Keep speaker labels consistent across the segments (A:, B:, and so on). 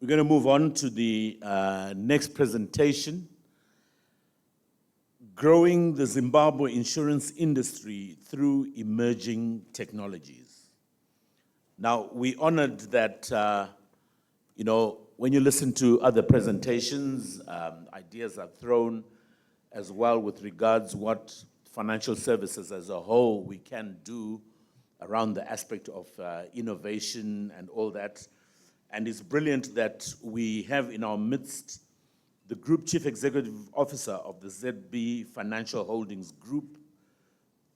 A: We're going to move on to the next presentation, Growing the Zimbabwe Insurance Industry Through Emerging Technologies. Now, we honored that, when you listen to other presentations, ideas are thrown as well with regards what financial services as a whole we can do around the aspect of innovation and all that. And it's brilliant that we have in our midst the Group Chief Executive Officer of the ZB Financial Holdings Group.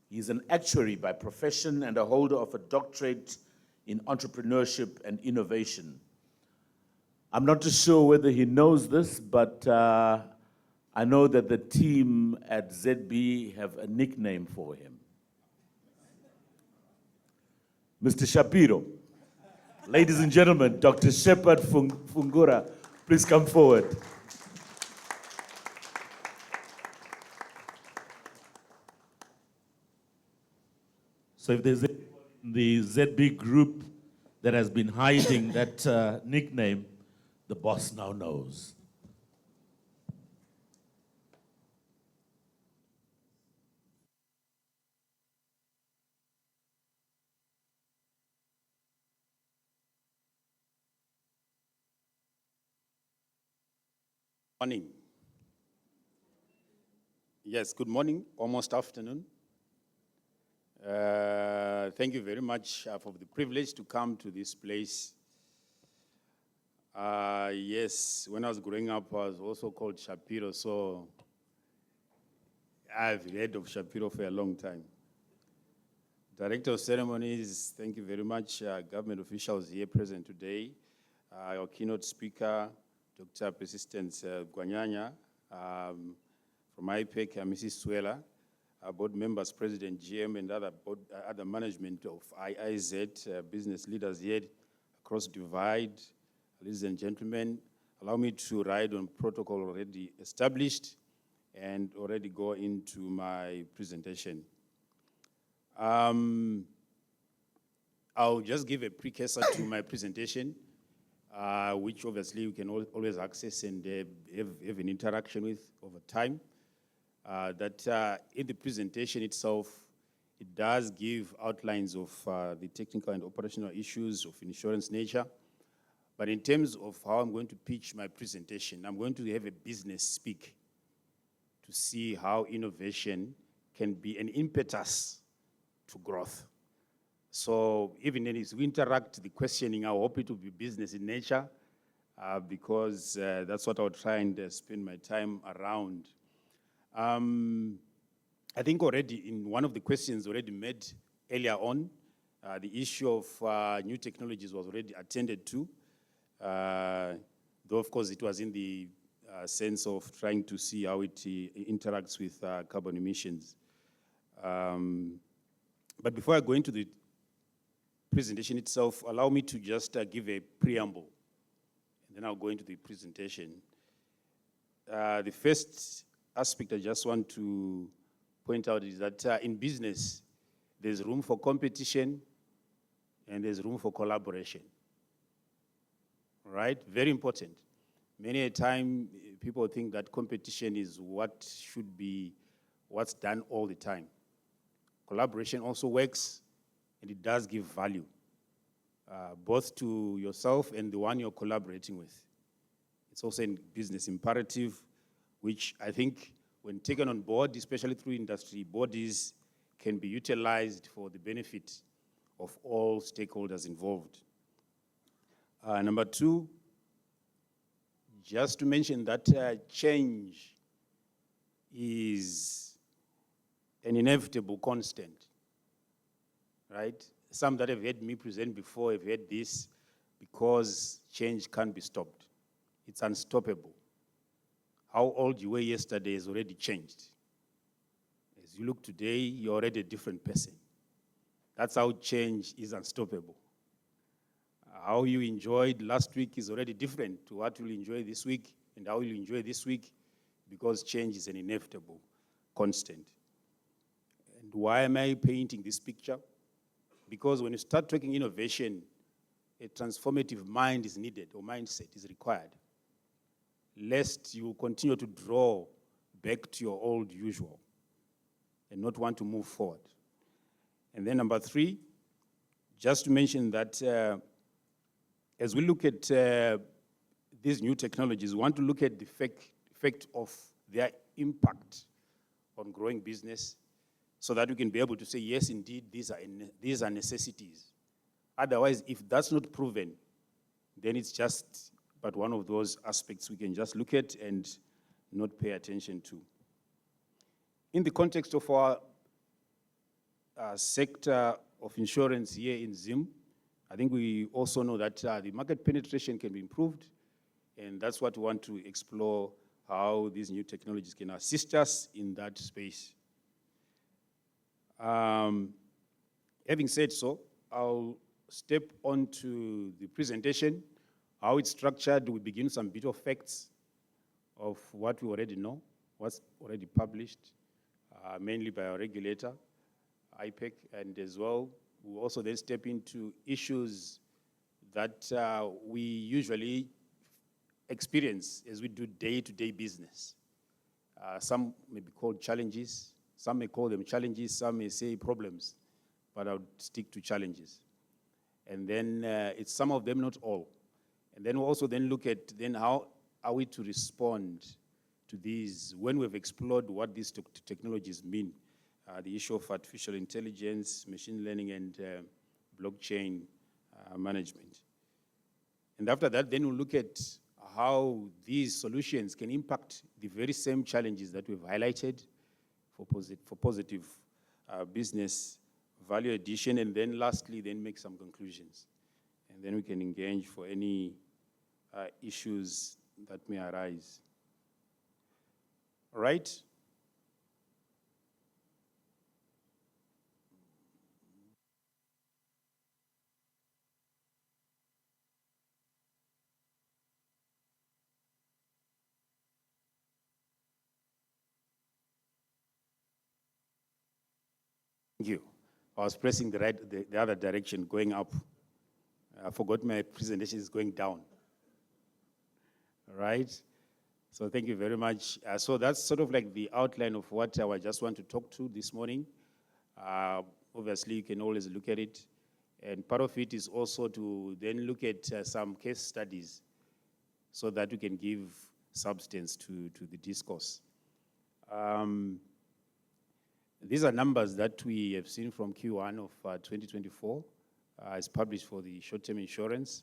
A: He's an actuary by profession and a holder of a doctorate in entrepreneurship and innovation. I'm not too sure whether he knows this, but I know that the team at ZB have a nickname for him. Mr. Shapiro. Ladies and gentlemen, Dr. Shepard Fungura, please come forward. So if there's the ZB group that has been hiding that nickname, the boss now knows.
B: Morning. Yes, good morning, almost afternoon. Thank you very much for the privilege to come to this place. Yes, when I was growing up, I was also called Shapiro, so I've heard of Shapiro for a long time. Director of Ceremonies, thank you very much. Government officials here present today. Our keynote speaker, Dr. Persistence Gwanyanya, from IPEC, Mrs. Swela, board members, President GM, and other management of IIZ, business leaders here across divide. Ladies and gentlemen, allow me to ride on protocol already established and already go into my presentation. I'll just give a precursor to my presentation, which obviously you can always access and have an interaction with over time. That in the presentation itself, it does give outlines of the technical and operational issues of insurance nature. But in terms of how I'm going to pitch my presentation, I'm going to have a business speak to see how innovation can be an impetus to growth. So even as we interact, the questioning, I hope it will be business in nature, because that's what I'll try and spend my time around. I think already in one of the questions already made earlier on, the issue of new technologies was already attended to, though of course it was in the sense of trying to see how it interacts with carbon emissions. But before I go into the presentation itself, allow me to just give a preamble, and then I'll go into the presentation. The first aspect I just want to point out is that in business, there's room for competition and there's room for collaboration. Right? Very important. Many a time, people think that competition is what should be, what's done all the time. Collaboration also works, and it does give value, both to yourself and the one you're collaborating with. It's also a business imperative, which I think when taken on board, especially through industry bodies, can be utilized for the benefit of all stakeholders involved. Number two, just to mention that change is an inevitable constant, right? Some that have heard me present before have heard this, because change can't be stopped. It's unstoppable. How old you were yesterday has already changed. As you look today, you're already a different person. That's how change is unstoppable. How you enjoyed last week is already different to what you'll enjoy this week, and how you'll enjoy this week, because change is an inevitable constant. And why am I painting this picture? Because when you start talking innovation, a transformative mind is needed, or mindset is required, lest you continue to draw back to your old usual and not want to move forward. And then number 3, just to mention that as we look at these new technologies, we want to look at the effect of their impact on growing business so that we can be able to say, yes, indeed, these are necessities. Otherwise, if that's not proven, then it's just but one of those aspects we can just look at and not pay attention to. In the context of our sector of insurance here in Zim, I think we also know that the market penetration can be improved, and that's what we want to explore, how these new technologies can assist us in that space. Having said so, I'll step on to the presentation. How it's structured, we begin some bit of facts of what we already know, what's already published, mainly by our regulator, IPEC, and as well, we'll also then step into issues that we usually experience as we do day-to-day business. Some may be called challenges, some may call them challenges, some may say problems, but I'll stick to challenges. And then it's some of them, not all. And then we'll also then look at then how are we to respond to these when we've explored what these technologies mean, the issue of artificial intelligence, machine learning, and blockchain management. And after that, then we'll look at how these solutions can impact the very same challenges that we've highlighted for positive business value addition, and then lastly, then make some conclusions. And then we can engage for any issues that may arise. All right? Thank you. I was pressing the other direction, going up. I forgot my presentation is going down. All right? So thank you very much. So that's sort of like the outline of what I just want to talk to this morning. Obviously, you can always look at it. And part of it is also to then look at some case studies so that we can give substance to the discourse. These are numbers that we have seen from Q1 of 2024 as published for the short-term insurance.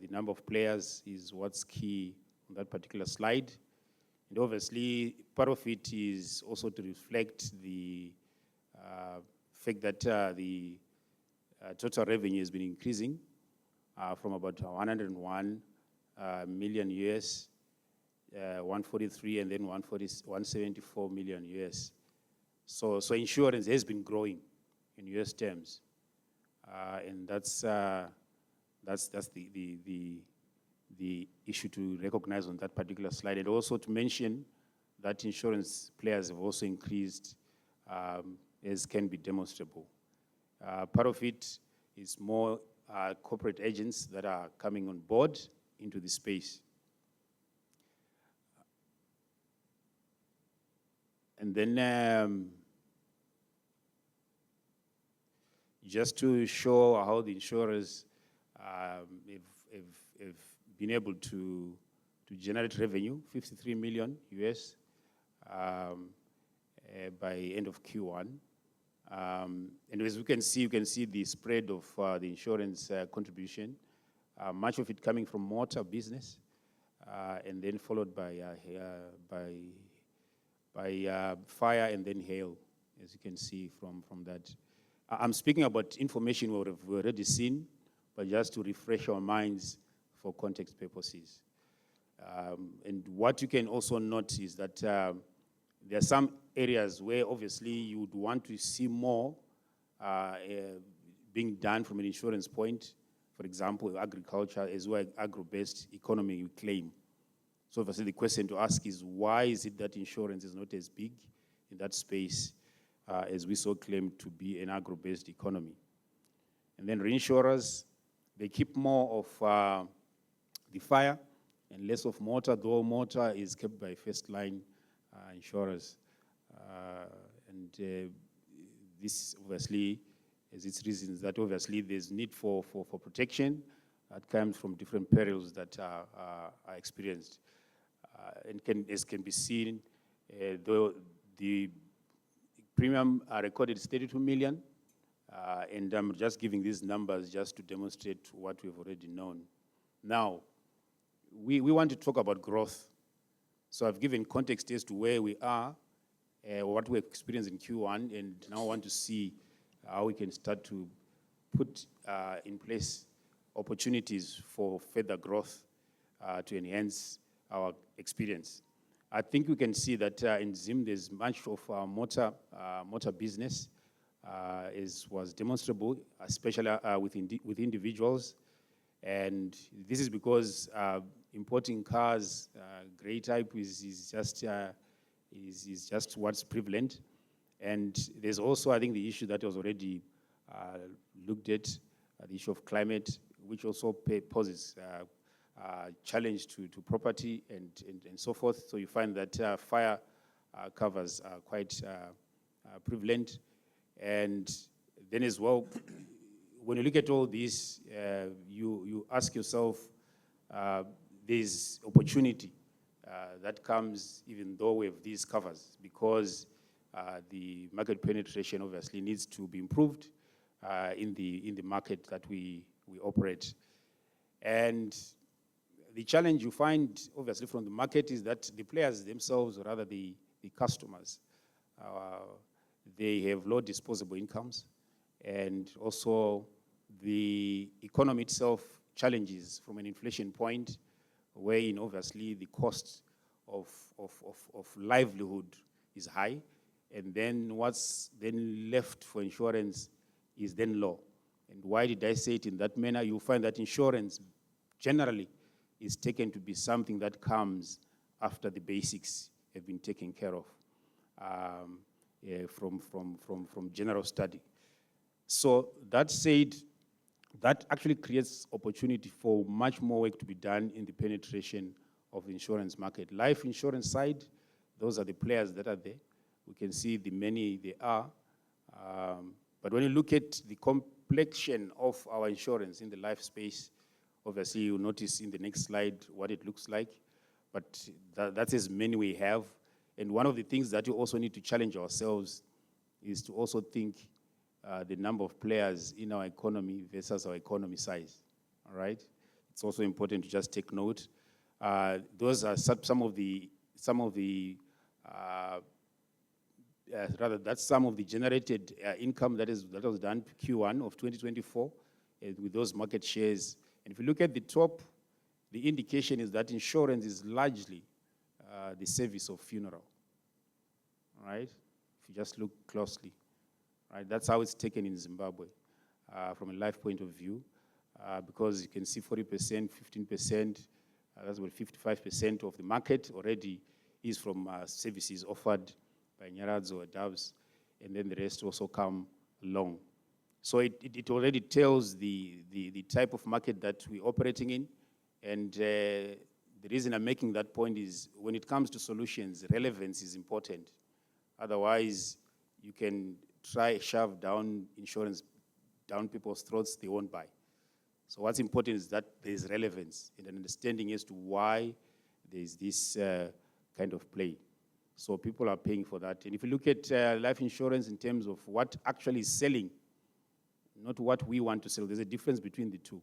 B: The number of players is what's key on that particular slide. And obviously, part of it is also to reflect the fact that the total revenue has been increasing from about 101 million US, 143, and then 174 million US. So insurance has been growing in US terms, and that's the issue to recognize on that particular slide, and also to mention that insurance players have also increased, as can be demonstrable. Part of it is more corporate agents that are coming on board into the space. And then just to show how the insurers have been able to generate revenue, 53 million US by end of Q1. And as you can see the spread of the insurance contribution, much of it coming from motor business, and then followed by fire and then hail, as you can see from that. I'm speaking about information we've already seen, but just to refresh our minds for context purposes. And what you can also note is that there are some areas where obviously you would want to see more being done from an insurance point. For example, agriculture as well as agro-based economy we claim. So obviously the question to ask is, why is it that insurance is not as big in that space as we so claim to be an agro-based economy? And then reinsurers, They keep more of the fire and less of motor, though motor is kept by first-line insurers. This obviously has its reasons that obviously there's need for protection that comes from different perils that are experienced. As can be seen, though the premium recorded is 32 million, and I'm just giving these numbers just to demonstrate what we've already known. Now, we want to talk about growth. So I've given context as to where we are, what we experienced in Q1, and now I want to see how we can start to put in place opportunities for further growth to enhance our experience. I think we can see that in Zim there's much of motor business was demonstrable, especially with individuals. And this is because importing cars, grey type is just what's prevalent. And there's also, I think, the issue that was already looked at, the issue of climate, which also poses challenge to property and so forth. So you find that fire covers are quite prevalent. And then as well, when you look at all this, you ask yourself, there's opportunity that comes even though we have these covers, because the market penetration obviously needs to be improved in the market that we operate. And the challenge you find obviously from the market is that the players themselves, or rather the customers, they have low disposable incomes, and also the economy itself challenges from an inflation point, wherein obviously the cost of livelihood is high, and then what's then left for insurance is then low. And why did I say it in that manner? You'll find that insurance generally is taken to be something that comes after the basics have been taken care of from general study. So that said, that actually creates opportunity for much more work to be done in the penetration of the insurance market. Life insurance side, those are the players that are there. We can see the many they are. But when you look at the complexion of our insurance in the life space, obviously you'll notice in the next slide what it looks like. But that's as many we have. And one of the things that you also need to challenge ourselves is to also think the number of players in our economy versus our economy size, all right? It's also important to just take note. Those are some of the generated income that was done Q1 of 2024 with those market shares. And if you look at the top, the indication is that insurance is largely the service of funeral, right? If you just look closely, right? That's how it's taken in Zimbabwe from a life point of view, because you can see 40%, 15%, that's about 55% of the market already is from services offered by Nyarads or Doves, and then the rest also come along. So it already tells the type of market that we're operating in. And the reason I'm making that point is when it comes to solutions, relevance is important. Otherwise, you can try shove down insurance down people's throats, they won't buy. So what's important is that there's relevance and an understanding as to why there's this kind of play. So people are paying for that. And if you look at life insurance in terms of what actually is selling, not what we want to sell, there's a difference between the two.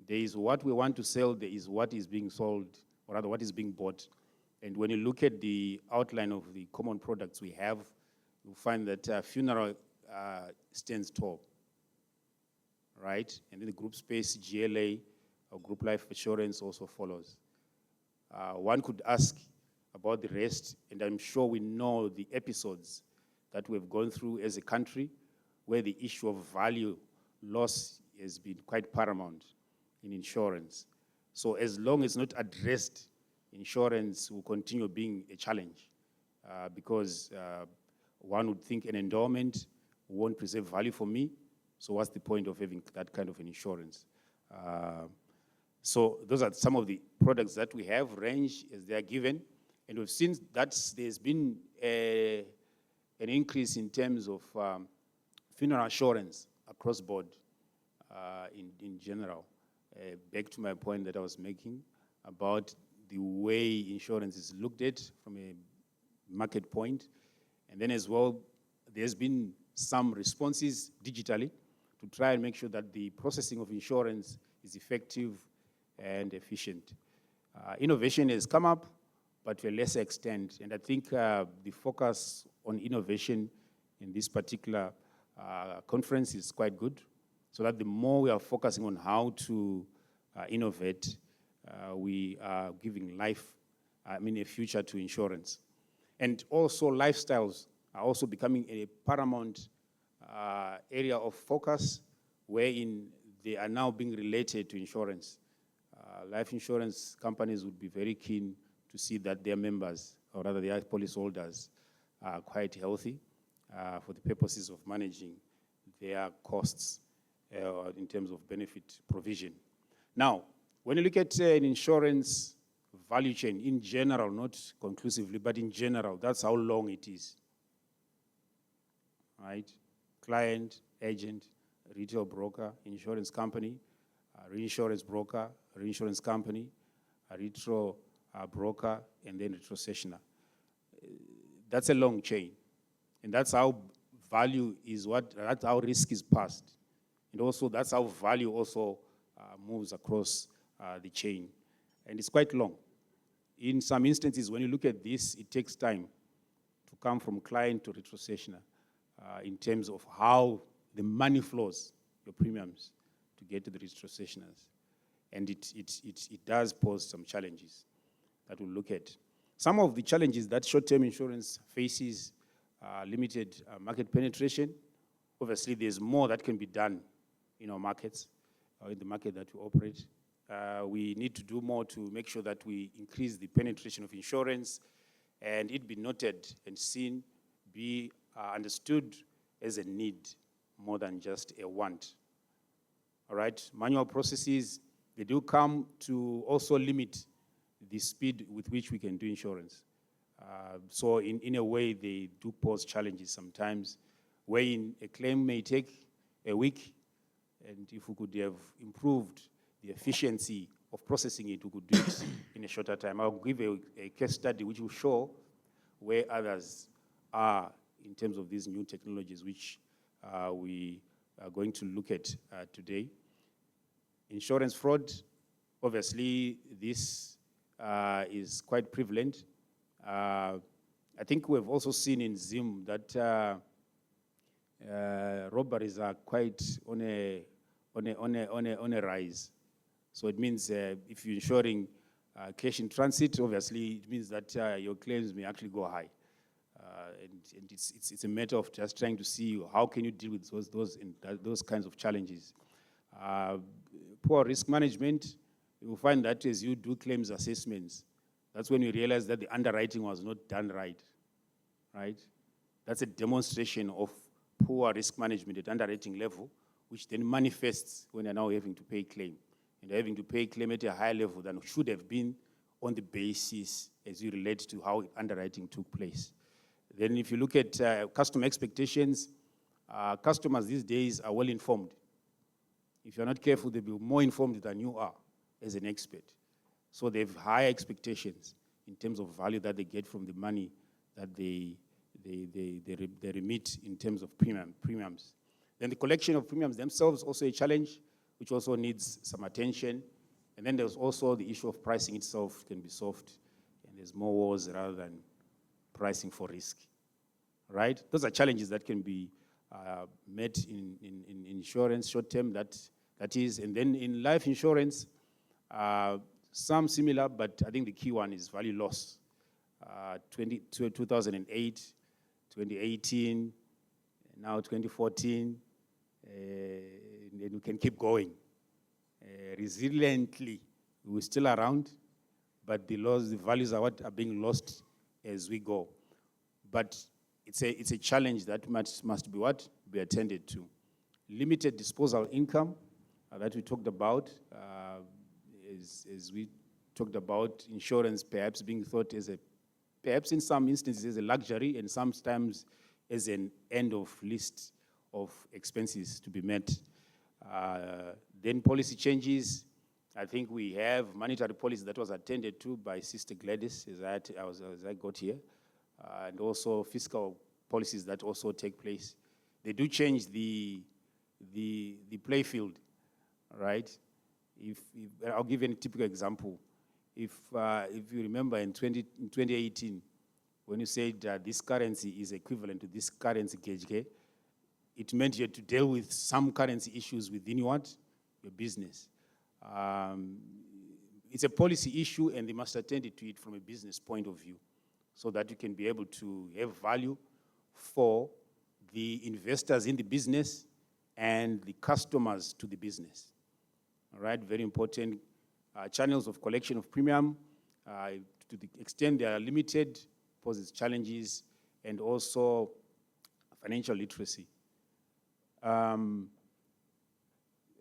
B: There is what we want to sell, there is what is being sold, or rather what is being bought. And when you look at the outline of the common products we have, you'll find that funeral stands tall, right? And then the group space, GLA, or group life insurance also follows. One could ask about the rest, and I'm sure we know the episodes that we've gone through as a country where the issue of value loss has been quite paramount in insurance. So as long as not addressed, insurance will continue being a challenge because one would think an endowment won't preserve value for me, so what's the point of having that kind of an insurance? So those are some of the products that we have, range as they are given. And we've seen that there's been an increase in terms of funeral assurance across board in general. Back to my point that I was making about the way insurance is looked at from a market point. And then as well, there's been some responses digitally to try and make sure that the processing of insurance is effective and efficient. Innovation has come up, but to a lesser extent. And I think the focus on innovation in this particular conference is quite good, so that the more we are focusing on how to innovate, we are giving a future to insurance. And also lifestyles are also becoming a paramount area of focus, wherein they are now being related to insurance. Life insurance companies would be very keen to see that their members, or rather their policyholders, are quite healthy for the purposes of managing their costs in terms of benefit provision. Now, when you look at an insurance value chain in general, not conclusively, but in general, that's how long it is, right? Client, agent, retail broker, insurance company, reinsurance broker, reinsurance company, a retro broker, and then retrocessioner. That's a long chain. And that's how value is that's how risk is passed. And also that's how value also moves across the chain. And it's quite long. In some instances, when you look at this, it takes time to come from client to retrocessioner in terms of how the money flows, your premiums, to get to the retrocessioners. And it does pose some challenges that we'll look at. Some of the challenges that short-term insurance faces are limited market penetration. Obviously, there's more that can be done in our markets, or in the market that we operate. We need to do more to make sure that we increase the penetration of insurance and it be noted and seen, be understood as a need more than just a want. All right, manual processes, they do come to also limit the speed with which we can do insurance. So in a way, they do pose challenges sometimes, wherein a claim may take a week, and if we could have improved the efficiency of processing it, we could do it in a shorter time. I'll give a case study which will show where others are in terms of these new technologies, which we are going to look at today. Insurance fraud, obviously, this is quite prevalent. I think we've also seen in Zim that robberies are quite on a rise. So it means if you're insuring cash in transit, obviously it means that your claims may actually go high. And it's a matter of just trying to see how can you deal with those kinds of challenges. Poor risk management, you will find that as you do claims assessments, that's when you realize that the underwriting was not done right? That's a demonstration of poor risk management at underwriting level, which then manifests when you're now having to pay claim. And having to pay claim at a higher level than should have been on the basis as you relate to how underwriting took place. Then if you look at customer expectations, customers these days are well informed. If you're not careful, they'll be more informed than you are as an expert. So they have higher expectations in terms of value that they get from the money that they remit in terms of premiums. Then the collection of premiums themselves also a challenge, which also needs some attention. And then there's also the issue of pricing itself can be solved, and there's more wars rather than pricing for risk, right? Those are challenges that can be met in insurance, short-term, that is. And then in life insurance, some similar, but I think the key one is value loss. 2008, 2018, now 2014, and we can keep going. Resiliently, we're still around, but the values are what are being lost as we go. But it's a challenge that must be attended to. Limited disposal income, that we talked about, as we talked about insurance perhaps being thought as perhaps in some instances as a luxury and sometimes as an end of list of expenses to be met. Then policy changes. I think we have monetary policy that was attended to by Sister Gladys as I got here, and also fiscal policies that also take place. They do change the play field, right? If I'll give you a typical example. If you remember in 2018, when you said this currency is equivalent to this currency gauge, it meant you had to deal with some currency issues within your business. It's a policy issue, and they must attend to it from a business point of view so that you can be able to have value for the investors in the business and the customers to the business. All right, very important. Channels of collection of premium, to the extent they are limited, poses challenges, and also financial literacy.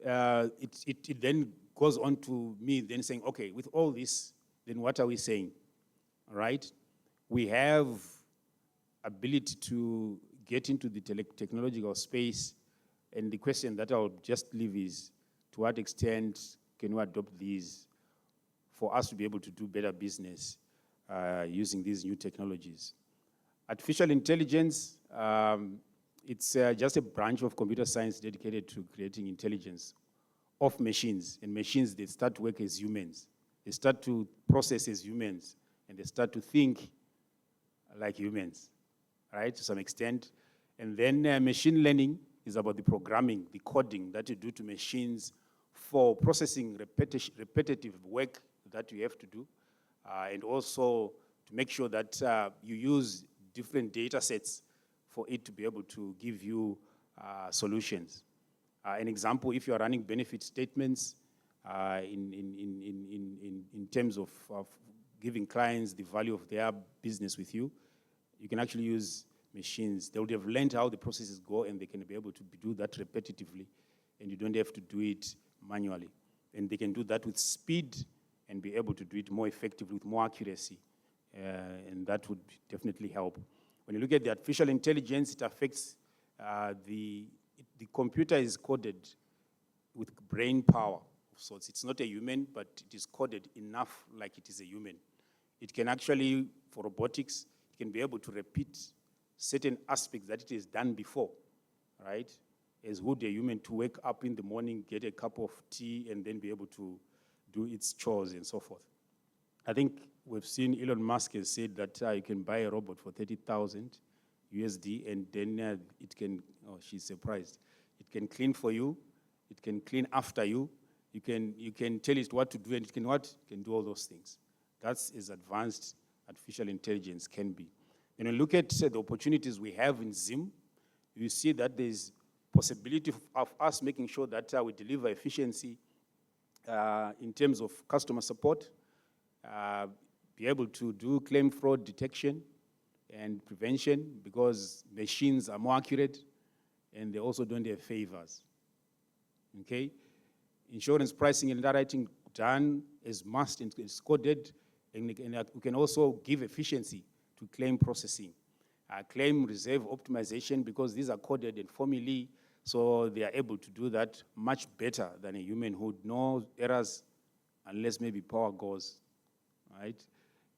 B: It then goes on to me then saying, okay, with all this, then what are we saying? All right? We have ability to get into the technological space, and the question that I'll just leave is, to what extent can we adopt these for us to be able to do better business using these new technologies? Artificial intelligence, it's just a branch of computer science dedicated to creating intelligence of machines. And machines, they start to work as humans. They start to process as humans, and they start to think like humans, right, to some extent. And then machine learning is about the programming, the coding that you do to machines for processing repetitive work that you have to do, and also to make sure that you use different data sets for it to be able to give you solutions. An example, if you are running benefit statements in terms of giving clients the value of their business with you, you can actually use machines. They would have learned how the processes go, and they can be able to do that repetitively, and you don't have to do it manually. And they can do that with speed and be able to do it more effectively with more accuracy, and that would definitely help. When you look at the artificial intelligence, it affects the computer is coded with brain power of sorts. It's not a human, but it is coded enough like it is a human. It can actually, for robotics, it can be able to repeat certain aspects that it has done before, right? As would a human to wake up in the morning, get a cup of tea, and then be able to do its chores and so forth. I think we've seen Elon Musk has said that you can buy a robot for 30,000 USD, and then it can, oh, she's surprised. It can clean for you. It can clean after you. You can tell it what to do, and it can what? It can do all those things. That's as advanced artificial intelligence can be. And when you look at the opportunities we have in Zim, you see that there's possibility of us making sure that we deliver efficiency in terms of customer support, be able to do claim fraud detection and prevention, because machines are more accurate and they also don't have favors. Okay? Insurance pricing and underwriting done as must and is coded, and we can also give efficiency to claim processing. Claim reserve optimization, because these are coded and formally, so they are able to do that much better than a human who would know errors unless maybe power goes, right?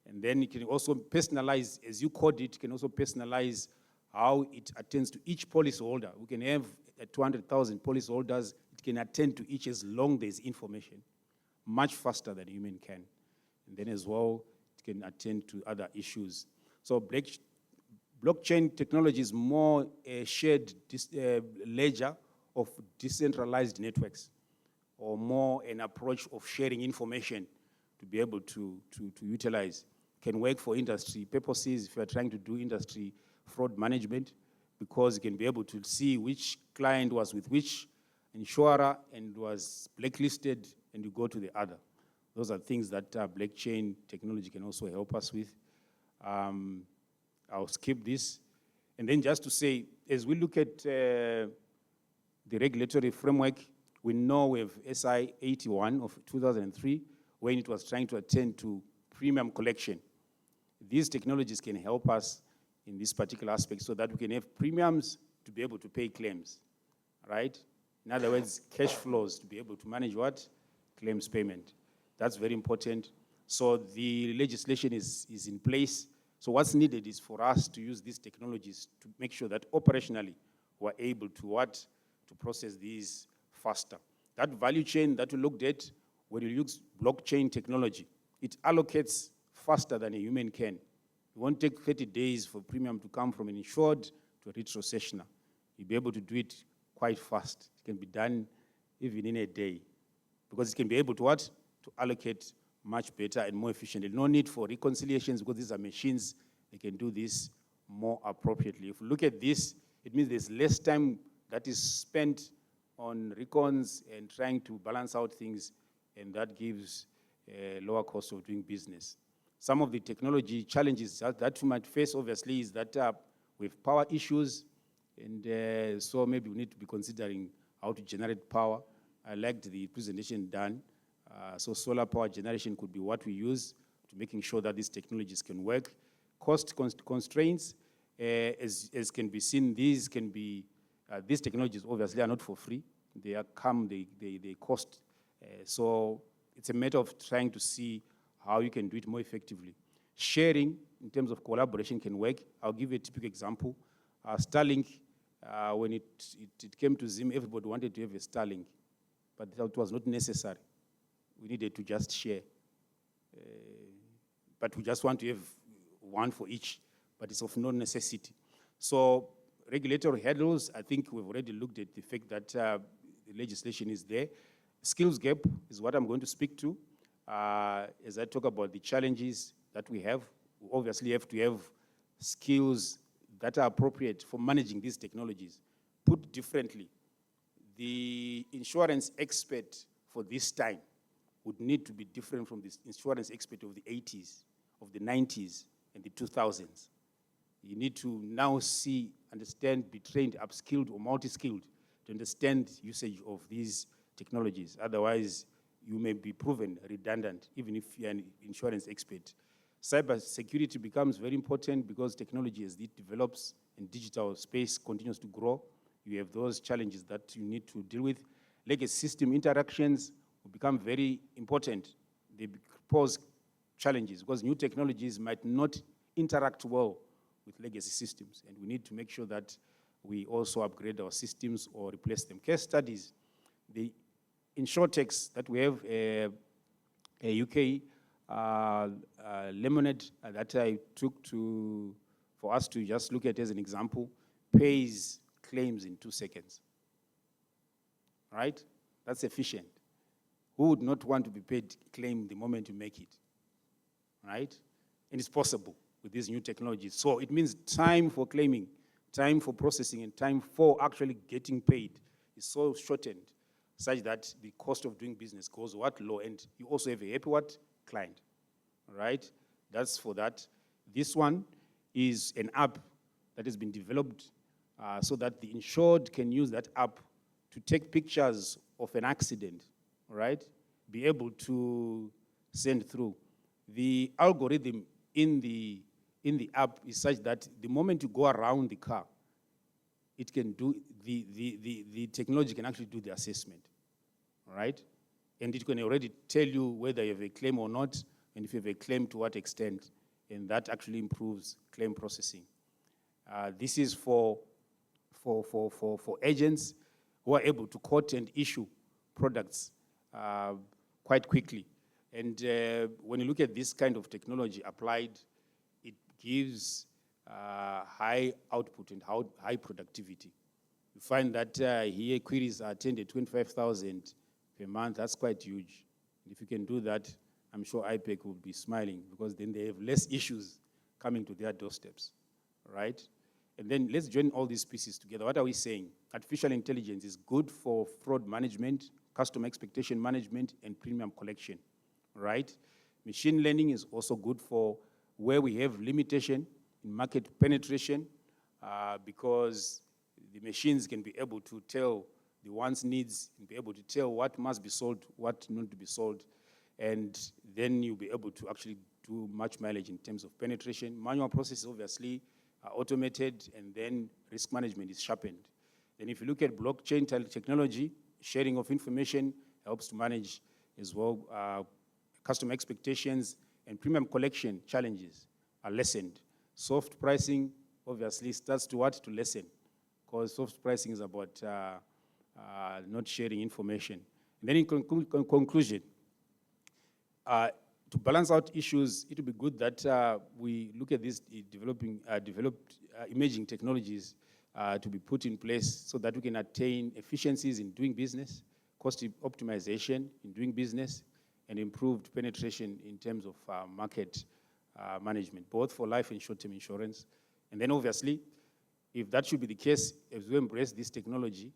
B: And then it can also personalize, as you code it, can also personalize how it attends to each policyholder. We can have 200,000 policyholders. It can attend to each as long there's information, much faster than a human can. And then as well, it can attend to other issues. So blockchain technology is more a shared ledger of decentralized networks, or more an approach of sharing information to be able to utilize. Can work for industry purposes if you are trying to do industry fraud management, because you can be able to see which client was with which insurer and was blacklisted, and you go to the other. Those are things that blockchain technology can also help us with. I'll skip this. And then just to say, as we look at the regulatory framework, We know we have SI 81 of 2003, when it was trying to attend to premium collection. These technologies can help us in this particular aspect so that we can have premiums to be able to pay claims, right? In other words, cash flows to be able to manage what? Claims payment. That's very important. So the legislation is in place. So what's needed is for us to use these technologies to make sure that operationally we're able to what? To process these faster. That value chain that we looked at, when you use blockchain technology, it allocates faster than a human can. It won't take 30 days for premium to come from an insured to a retrocessioner. You'll be able to do it quite fast. It can be done even in a day, because it can be able to what? To allocate much better and more efficiently. No need for reconciliations, because these are machines. They can do this more appropriately. If we look at this, it means there's less time that is spent on recons and trying to balance out things, and that gives a lower cost of doing business. Some of the technology challenges that we might face, obviously, is that we have power issues, and so maybe we need to be considering how to generate power. I liked the presentation done. So solar power generation could be what we use to making sure that these technologies can work. Cost constraints, as can be seen, these technologies obviously are not for free. They cost. So it's a matter of trying to see how you can do it more effectively. Sharing in terms of collaboration can work. I'll give you a typical example. Starlink, when it came to Zim, everybody wanted to have a Starlink, but that was not necessary. We needed to just share. But we just want to have one for each, but it's of no necessity. So regulatory hurdles, I think we've already looked at the fact that the legislation is there. Skills gap is what I'm going to speak to. As I talk about the challenges that we have, we obviously have to have skills that are appropriate for managing these technologies. Put differently, the insurance expert for this time would need to be different from the insurance expert of the 80s, of the 90s, and the 2000s. You need to now see, understand, be trained, upskilled or multi-skilled to understand usage of these technologies. Otherwise, you may be proven redundant, even if you're an insurance expert. Cyber security becomes very important because technology, as it develops and digital space continues to grow, you have those challenges that you need to deal with. Legacy system interactions will become very important. They pose challenges because new technologies might not interact well with legacy systems, and we need to make sure that we also upgrade our systems or replace them. Case studies, the insurtechs that we have, a UK Lemonade that I took for us to just look at as an example, pays claims in 2 seconds, right? That's efficient. Who would not want to be paid claim the moment you make it, right? And it's possible with these new technologies. So it means time for claiming, time for processing, and time for actually getting paid is so shortened such that the cost of doing business goes what? Low, and you also have a happy what? Client, all right? That's for that. This one is an app that has been developed so that the insured can use that app to take pictures of an accident, all right? Be able to send through. The algorithm in the app is such that the moment you go around the car, it can do, the technology can actually do the assessment, all right? And it can already tell you whether you have a claim or not, and if you have a claim, to what extent, and that actually improves claim processing. This is for agents who are able to quote and issue products quite quickly. And when you look at this kind of technology applied, it gives high output and high productivity. You find that here queries are attended 25,000 per month. That's quite huge. And if you can do that, I'm sure IPEC will be smiling because then they have less issues coming to their doorsteps, right? And then let's join all these pieces together. What are we saying? Artificial intelligence is good for fraud management, customer expectation management, and premium collection, right? Machine learning is also good for where we have limitation in market penetration because the machines can be able to tell the one's needs, and be able to tell what must be sold, what not to be sold, and then you'll be able to actually do much mileage in terms of penetration. Manual processes obviously are automated, and then risk management is sharpened. Then if you look at blockchain technology, sharing of information helps to manage as well customer expectations, and premium collection challenges are lessened. Soft pricing obviously starts to what? To lessen, because soft pricing is about not sharing information. And then in conclusion, to balance out issues, it would be good that we look at these developed emerging technologies to be put in place so that we can attain efficiencies in doing business, cost optimization in doing business, and improved penetration in terms of market management, both for life and short-term insurance. And then obviously, if that should be the case, as we embrace this technology,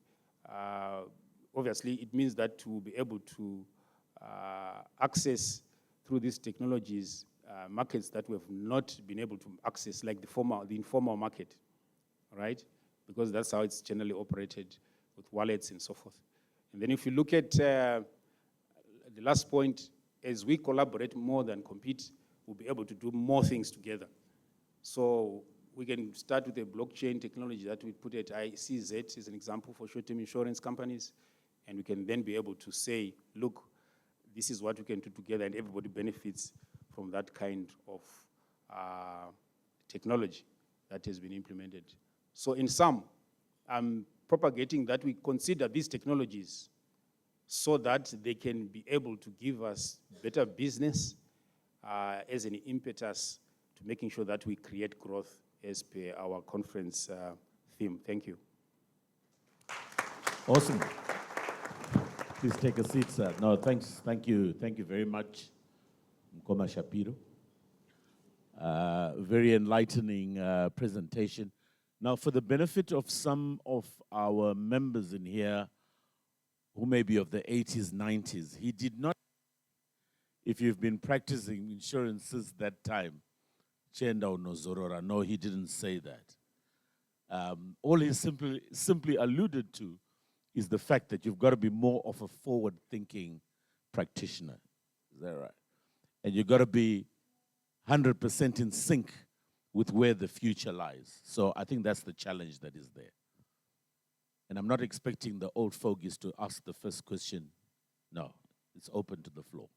B: obviously it means that we'll be able to access through these technologies markets that we have not been able to access, like the informal market, right? Because that's how it's generally operated with wallets and so forth. And then if you look at the last point, as we collaborate more than compete, we'll be able to do more things together. So we can start with a blockchain technology that we put at IIZ as an example for short-term insurance companies, and we can then be able to say, look, this is what we can do together, and everybody benefits from that kind of technology that has been implemented. So in sum, I'm propagating that we consider these technologies so that they can be able to give us better business as an impetus to making sure that we create growth as per our conference theme. Thank you.
A: Awesome. Please take a seat, sir. No, thanks. Thank you very much, Mkoma Shapiro. Very enlightening presentation. Now, for the benefit of some of our members in here who may be of the 80s, 90s, he did not, if you've been practicing insurance since that time, Chenda Nozorora, no, he didn't say that. All he simply alluded to is the fact that you've got to be more of a forward-thinking practitioner. Is that right? And you've got to be 100% in sync with where the future lies. So I think that's the challenge that is there. And I'm not expecting the old fogies to ask the first question. No, it's open to the floor.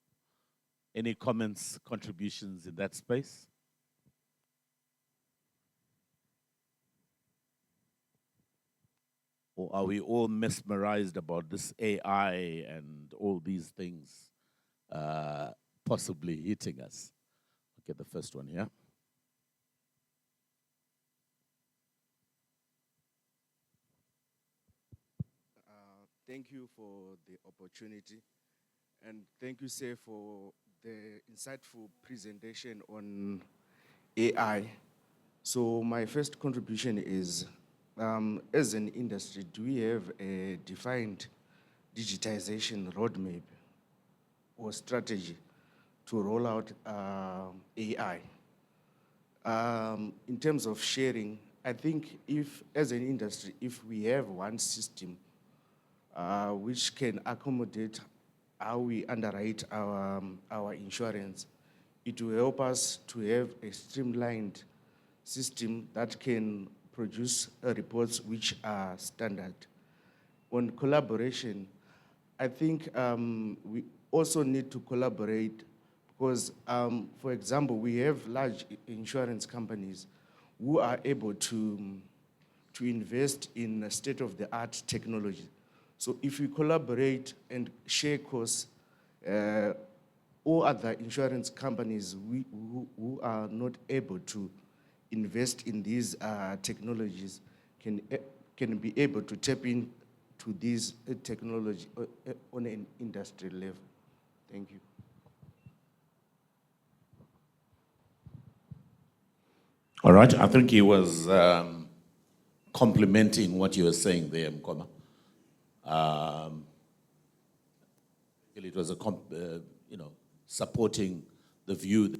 A: Any comments, contributions in that space? Or are we all mesmerized about this AI and all these things possibly hitting us? Okay, the first one here.
C: Thank you for the opportunity, and thank you, sir, for the insightful presentation on AI. So my first contribution is, as an industry, do we have a defined digitization roadmap or strategy to roll out AI? In terms of sharing, I think if, as an industry, if we have one system which can accommodate how we underwrite our insurance, it will help us to have a streamlined system that can produce reports which are standard. On collaboration, I think we also need to collaborate because, for example, we have large insurance companies who are able to invest in state-of-the-art technology. So if we collaborate and share costs, all other insurance companies who are not able to invest in these technologies can be able to tap into these technology on an industry level. Thank you.
A: All right, I think he was complimenting what you were saying there, Mkoma. It was supporting the view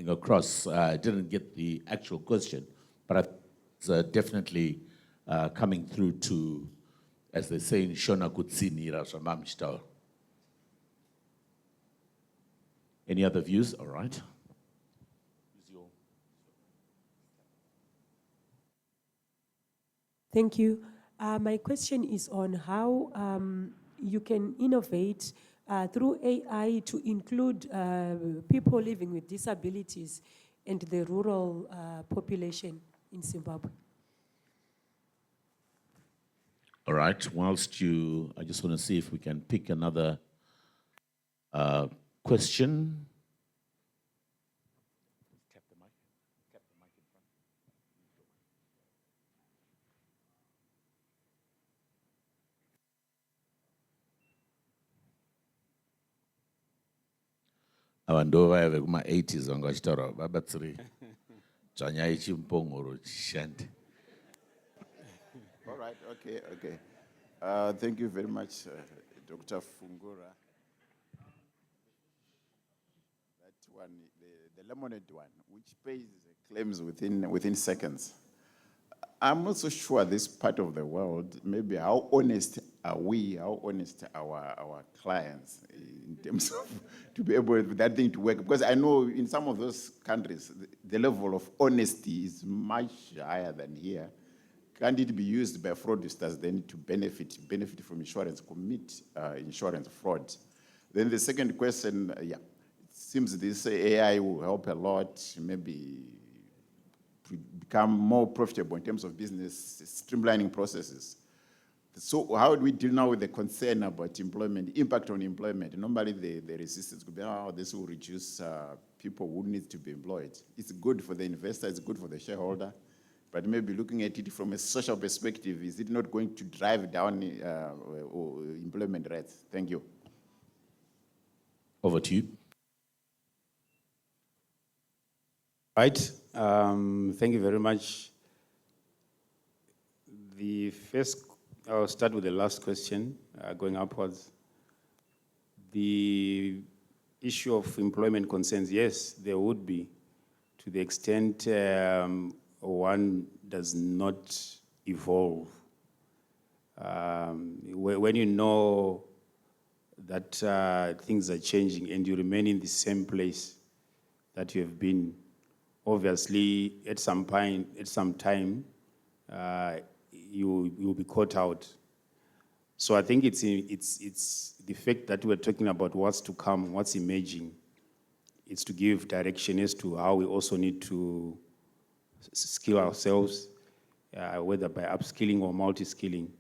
A: across. I didn't get the actual question, but it's definitely coming through to as they say in Shona Kutsinira Ramamishtal. Any other views? All right.
D: Thank you. My question is on how you can innovate through AI to include people living with disabilities and the rural population in Zimbabwe.
A: All right. I just want to see if we can pick another question. Abantu vaya kuma-80s vanga vachitaura vabatsiri dzvanya ichimpongoro chishande.
E: All right, okay. Thank you very much, Dr. Fungura. That one, the lemonade one, which pays claims within seconds. I'm not so sure this part of the world, maybe how honest are we, how honest are our clients in terms of to be able for that thing to work? Because I know in some of those countries, the level of honesty is much higher than here. Can't it be used by fraudsters then to benefit from insurance, commit insurance fraud? Then the second question, it seems this AI will help a lot, maybe become more profitable in terms of business, streamlining processes. So how do we deal now with the concern about employment, impact on employment? Normally the resistance could be, this will reduce people who need to be employed. It's good for the investor, it's good for the shareholder, but maybe looking at it from a social perspective, is it not going to drive down employment rates? Thank you.
A: Over to you.
B: Right. Thank you very much. I'll start with the last question, going upwards. The issue of employment concerns, yes, there would be, to the extent one does not evolve. When you know that things are changing and you remain in the same place that you have been, obviously, at some time, you will be caught out. So I think it's the fact that we're talking about what's to come, what's emerging. It's to give direction as to how we also need to skill ourselves, whether by upskilling or multi-skilling.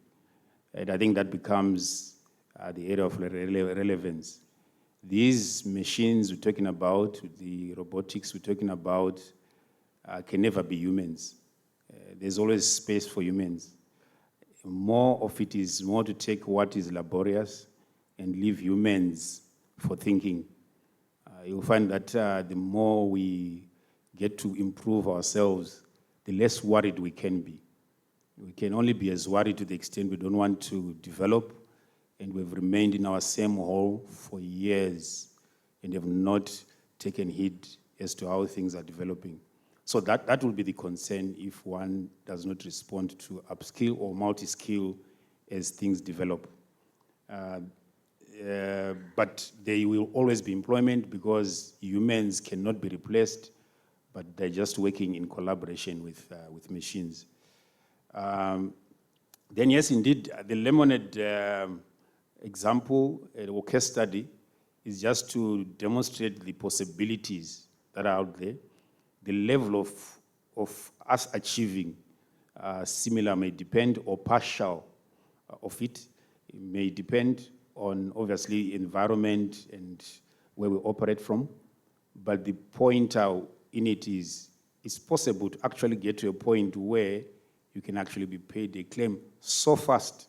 B: And I think that becomes the area of relevance. These machines we're talking about, the robotics we're talking about, can never be humans. There's always space for humans. More of it is more to take what is laborious and leave humans for thinking. You'll find that the more we get to improve ourselves, the less worried we can be. We can only be as worried to the extent we don't want to develop, and we've remained in our same hole for years and have not taken heed as to how things are developing. So that will be the concern if one does not respond to upskill or multi-skill as things develop. But there will always be employment because humans cannot be replaced, but they're just working in collaboration with machines. Then yes, indeed, the lemonade example or case study is just to demonstrate the possibilities that are out there. The level of us achieving similar may depend, or partial of it. It may depend on, obviously, environment and where we operate from. But the point out in it is, it's possible to actually get to a point where you can actually be paid a claim so fast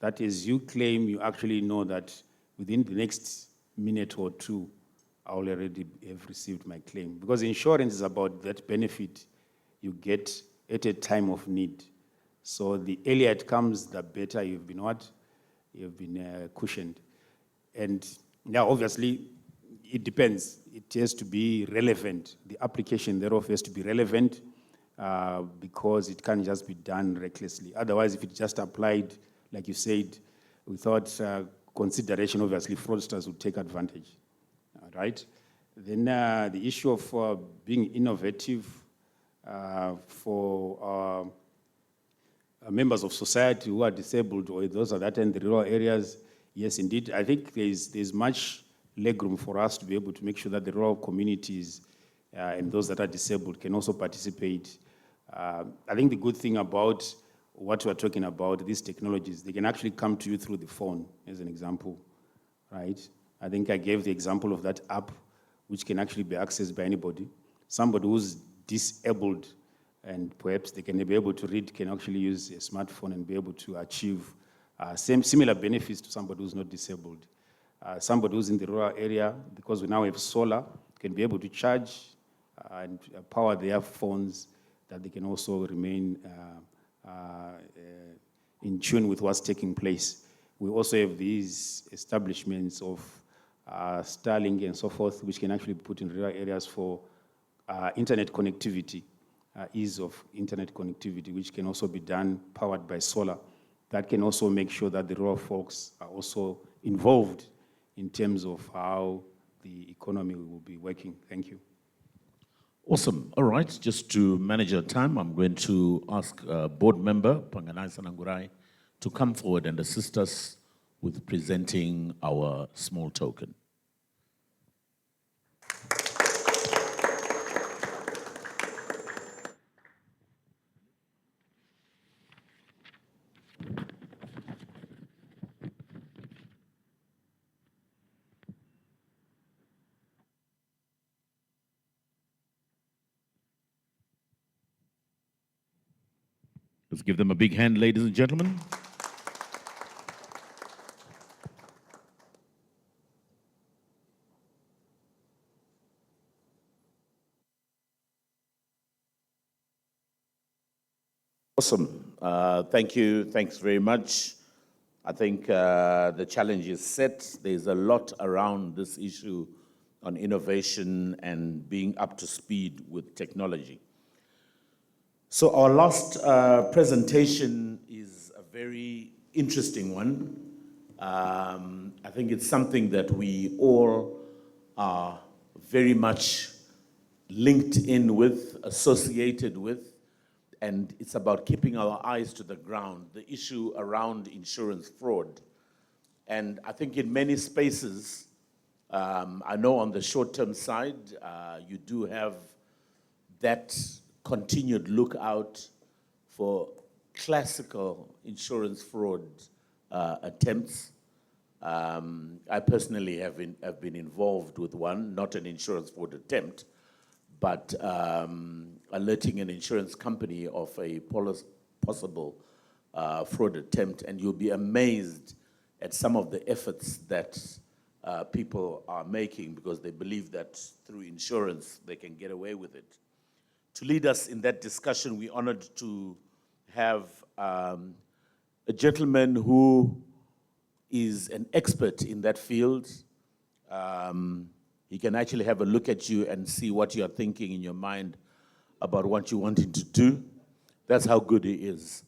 B: that as you claim, you actually know that within the next minute or two, I will already have received my claim. Because insurance is about that benefit you get at a time of need. So the earlier it comes, the better you've been what? You've been cushioned. And now, obviously, it depends. It has to be relevant. The application thereof has to be relevant because it can't just be done recklessly. Otherwise, if it's just applied, like you said, without consideration, obviously, fraudsters would take advantage, all right? Then the issue of being innovative for members of society who are disabled or those that are in the rural areas, yes, indeed. I think there's much legroom for us to be able to make sure that the rural communities and those that are disabled can also participate. I think the good thing about what we're talking about, these technologies, they can actually come to you through the phone, as an example, right? I think I gave the example of that app, which can actually be accessed by anybody. Somebody who's disabled and perhaps they can be able to read, can actually use a smartphone and be able to achieve similar benefits to somebody who's not disabled. Somebody who's in the rural area, because we now have solar, can be able to charge and power their phones, that they can also remain in tune with what's taking place. We also have these establishments of Starlink and so forth, which can actually be put in rural areas for internet connectivity, ease of internet connectivity, which can also be done powered by solar. That can also make sure that the rural folks are also involved in terms of how the economy will be working. Thank you.
A: Awesome. All right, just to manage our time, I'm going to ask board member Panganai Sanangurai to come forward and assist us with presenting our small token. Let's give them a big hand, ladies and gentlemen. Awesome. Thank you. Thanks very much. I think the challenge is set. There's a lot around this issue on innovation and being up to speed with technology. So our last presentation is a very interesting one. I think it's something that we all are very much linked in with, associated with, and it's about keeping our eyes to the ground, the issue around insurance fraud. And I think in many spaces, I know on the short-term side, you do have that continued lookout for classical insurance fraud attempts. I personally have been involved with one, not an insurance fraud attempt, but alerting an insurance company of a possible fraud attempt, and you'll be amazed at some of the efforts that people are making because they believe that through insurance they can get away with it. To lead us in that discussion, we're honored to have a gentleman who is an expert in that field. He can actually have a look at you and see what you're thinking in your mind about what you want him to do. That's how good he is.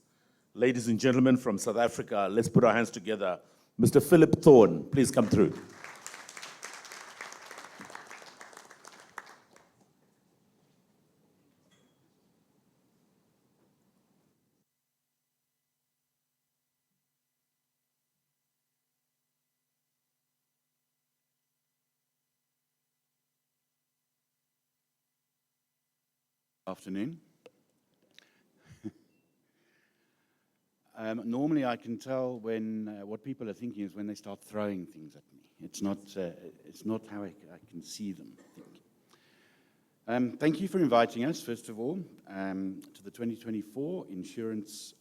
A: Ladies and gentlemen from South Africa, let's put our hands together. Mr. Philip Thorne, please come through.
F: Afternoon. Normally I can tell when what people are thinking is when they start throwing things at me. It's not how I can see them think. Thank you for inviting us, first of all, to the 2024 Insurance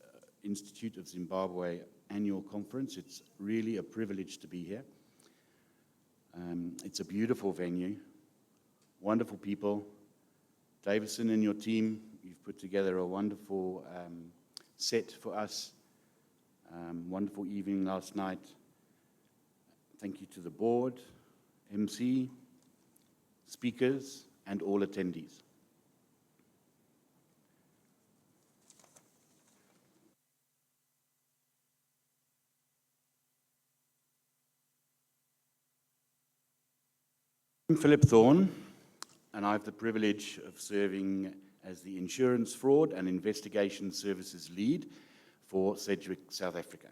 F: Institute of Zimbabwe annual conference. It's really a privilege to be here. It's a beautiful venue, wonderful people. Davison and your team, you've put together a wonderful set for us. Wonderful evening last night. Thank you to the board, MC, speakers, and all attendees. I'm Philip Thorne, and I have the privilege of serving as the Insurance Fraud and Investigation Services Lead for Sedgwick, South Africa.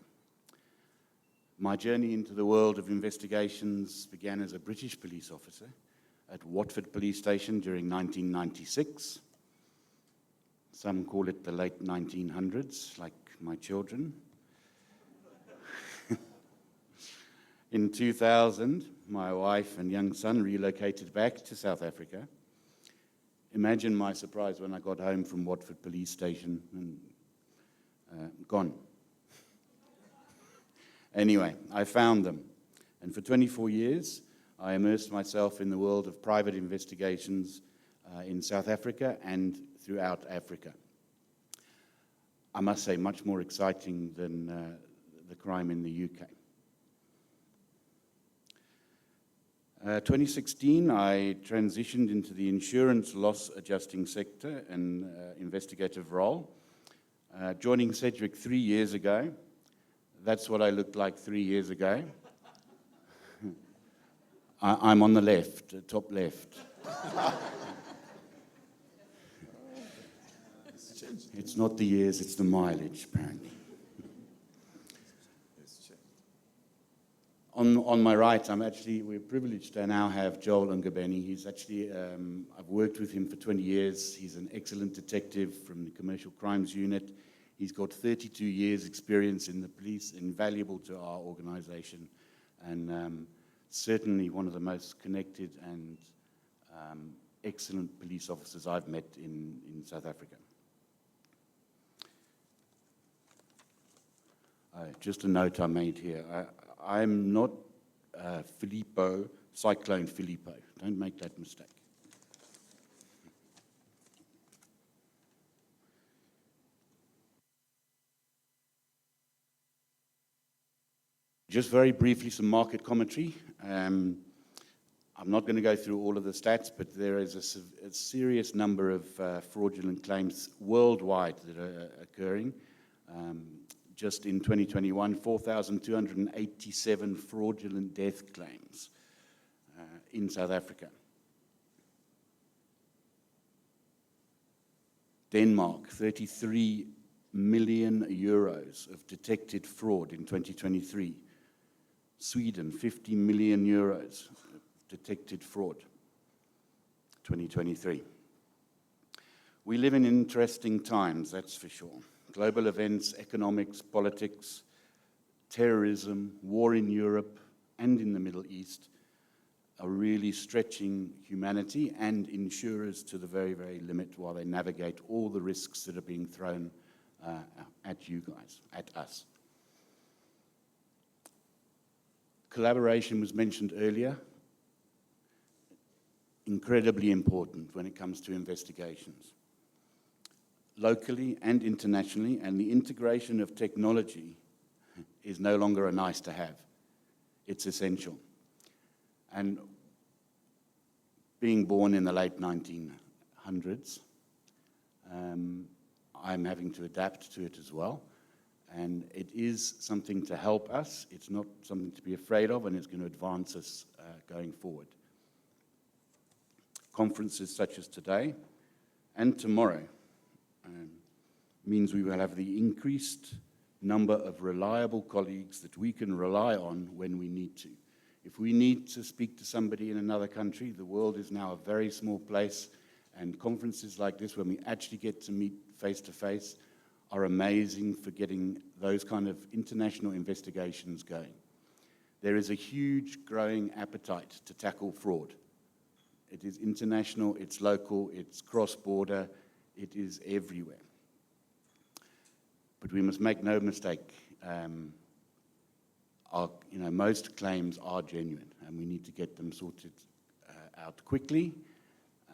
F: My journey into the world of investigations began as a British police officer at Watford Police Station during 1996. Some call it the late 1900s, like my children. In 2000, my wife and young son relocated back to South Africa. Imagine my surprise when I got home from Watford Police Station and gone. Anyway, I found them. And for 24 years, I immersed myself in the world of private investigations in South Africa and throughout Africa. I must say, much more exciting than the crime in the UK. 2016, I transitioned into the insurance loss adjusting sector and investigative role. Joining Sedgwick 3 years ago, that's what I looked like 3 years ago. I'm on the left, top left. It's not the years, it's the mileage, apparently. On my right, we're privileged to now have Joel Ngabeni. He's actually, I've worked with him for 20 years. He's an excellent detective from the Commercial Crimes Unit. He's got 32 years experience in the police, invaluable to our organization, and certainly one of the most connected and excellent police officers I've met in South Africa. Just a note I made here. I'm not Filippo, Cyclone Filippo. Don't make that mistake. Just very briefly, some market commentary. I'm not going to go through all of the stats, but there is a serious number of fraudulent claims worldwide that are occurring. Just in 2021, 4,287 fraudulent death claims in South Africa. Denmark, 33 million euros of detected fraud in 2023. Sweden, 50 million euros of detected fraud, 2023. We live in interesting times, that's for sure. Global events, economics, politics, terrorism, war in Europe and in the Middle East are really stretching humanity and insurers to the very, very limit while they navigate all the risks that are being thrown at you guys, at us. Collaboration was mentioned earlier. Incredibly important when it comes to investigations. Locally and internationally, and the integration of technology is no longer a nice to have. It's essential. And being born in the late 1900s, I'm having to adapt to it as well. And it is something to help us. It's not something to be afraid of, and it's going to advance us going forward. Conferences such as today and tomorrow means we will have the increased number of reliable colleagues that we can rely on when we need to. If we need to speak to somebody in another country, the world is now a very small place, and conferences like this, when we actually get to meet face-to-face, are amazing for getting those kind of international investigations going. There is a huge growing appetite to tackle fraud. It is international, it's local, it's cross-border, it is everywhere. But we must make no mistake, most claims are genuine, and we need to get them sorted out quickly,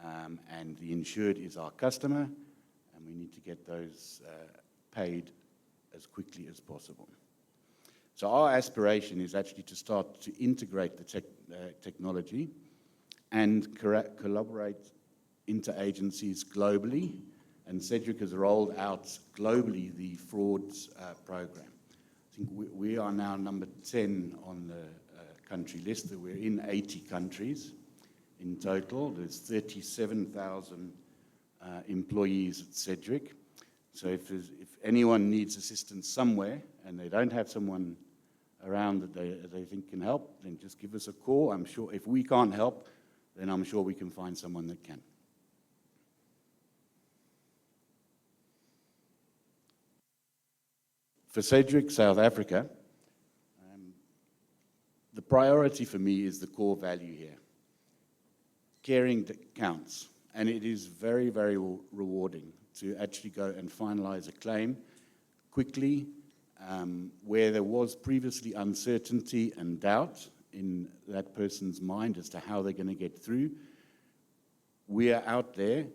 F: and the insured is our customer, and we need to get those paid as quickly as possible. So our aspiration is actually to start to integrate the technology and collaborate interagencies globally, and Sedgwick has rolled out globally the frauds program. I think we are now number 10 on the country list. We're in 80 countries in total. There's 37,000 employees at Cedric. So if anyone needs assistance somewhere and they don't have someone around that they think can help, then just give us a call. I'm sure if we can't help, then I'm sure we can find someone that can. For Cedric, South Africa, the priority for me is the core value here. Caring counts, and it is very, very rewarding to actually go and finalize a claim quickly, where there was previously uncertainty and doubt in that person's mind as to how they're going to get through. We are out there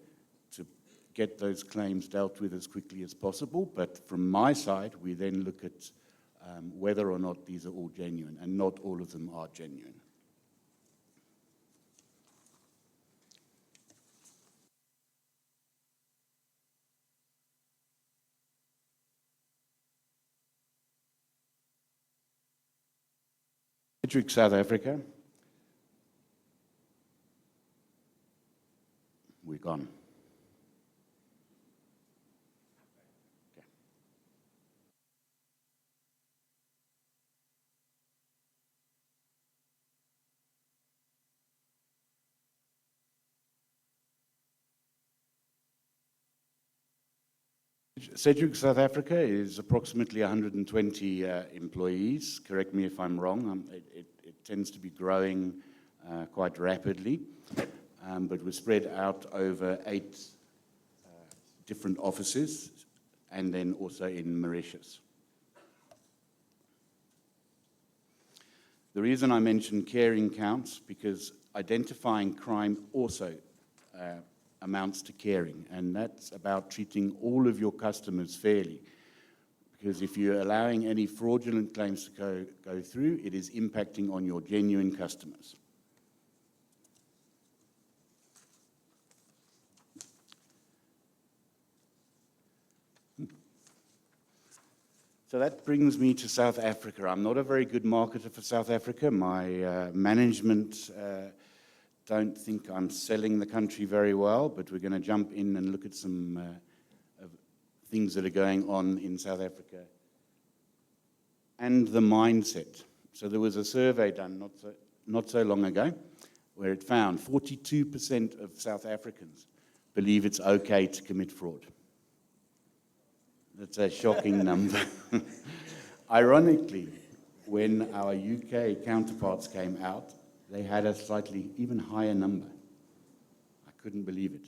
F: to get those claims dealt with as quickly as possible, but from my side, we then look at whether or not these are all genuine, and not all of them are genuine. Cedric, South Africa. We're gone. Cedric, South Africa is approximately 120 employees. Correct me if I'm wrong. It tends to be growing quite rapidly, but we're spread out over 8 different offices, and then also in Mauritius. The reason I mention caring counts, because identifying crime also amounts to caring, and that's about treating all of your customers fairly. Because if you're allowing any fraudulent claims to go through, it is impacting on your genuine customers. So that brings me to South Africa. I'm not a very good marketer for South Africa. My management don't think I'm selling the country very well, but we're going to jump in and look at some things that are going on in South Africa and the mindset. So there was a survey done not so long ago where it found 42% of South Africans believe it's okay to commit fraud. That's a shocking number. Ironically, when our UK counterparts came out, they had a slightly even higher number. I couldn't believe it.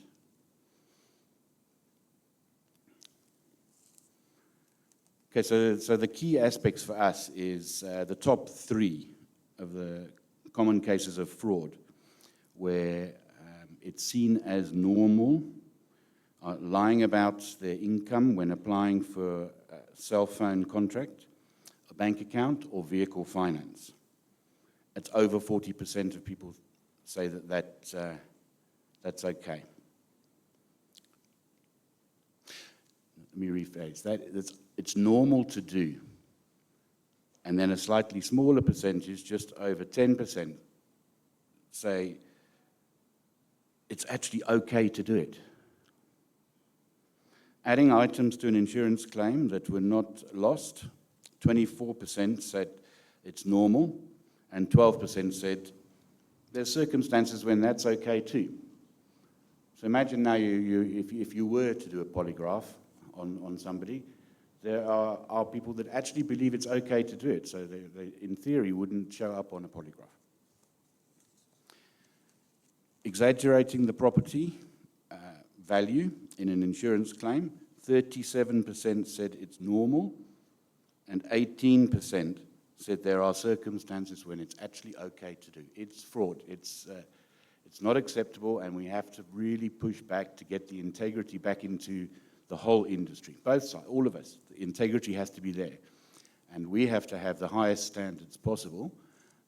F: Okay, so the key aspects for us is the top 3 of the common cases of fraud, where it's seen as normal, lying about their income when applying for a cell phone contract, a bank account, or vehicle finance. It's over 40% of people say that's okay. Let me rephrase that. It's normal to do. And then a slightly smaller percentage, just over 10%, say it's actually okay to do it. Adding items to an insurance claim that were not lost, 24% said it's normal, and 12% said there's circumstances when that's okay too. So imagine now if you were to do a polygraph on somebody, there are people that actually believe it's okay to do it, so they in theory wouldn't show up on a polygraph. Exaggerating the property value in an insurance claim, 37% said it's normal, and 18% said there are circumstances when it's actually okay to do. It's fraud. It's not acceptable, and we have to really push back to get the integrity back into the whole industry. Both sides, all of us, the integrity has to be there. And we have to have the highest standards possible,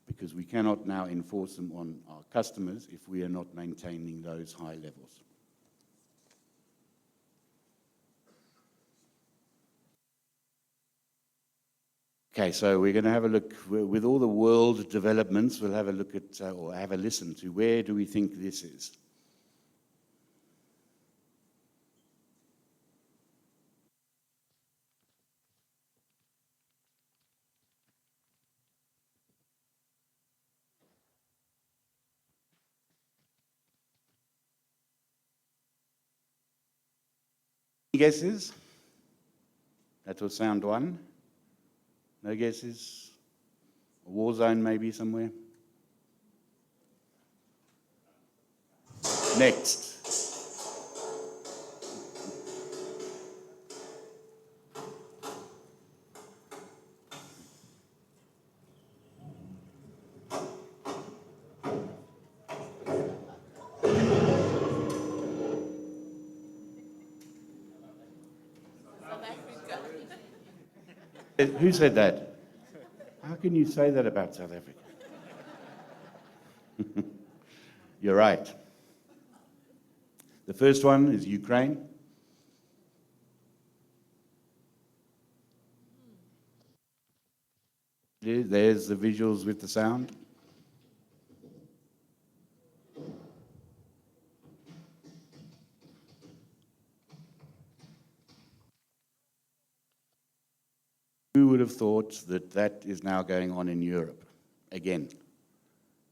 F: because we cannot now enforce them on our customers if we are not maintaining those high levels. Okay, so we're going to have a look, with all the world developments, we'll have a look at, or have a listen to, where do we think this is? Any guesses? That was sound one. No guesses? A war zone maybe somewhere? Next. Who said that? How can you say that about South Africa? You're right. The first one is Ukraine. There's the visuals with the sound. Who would have thought that that is now going on in Europe again?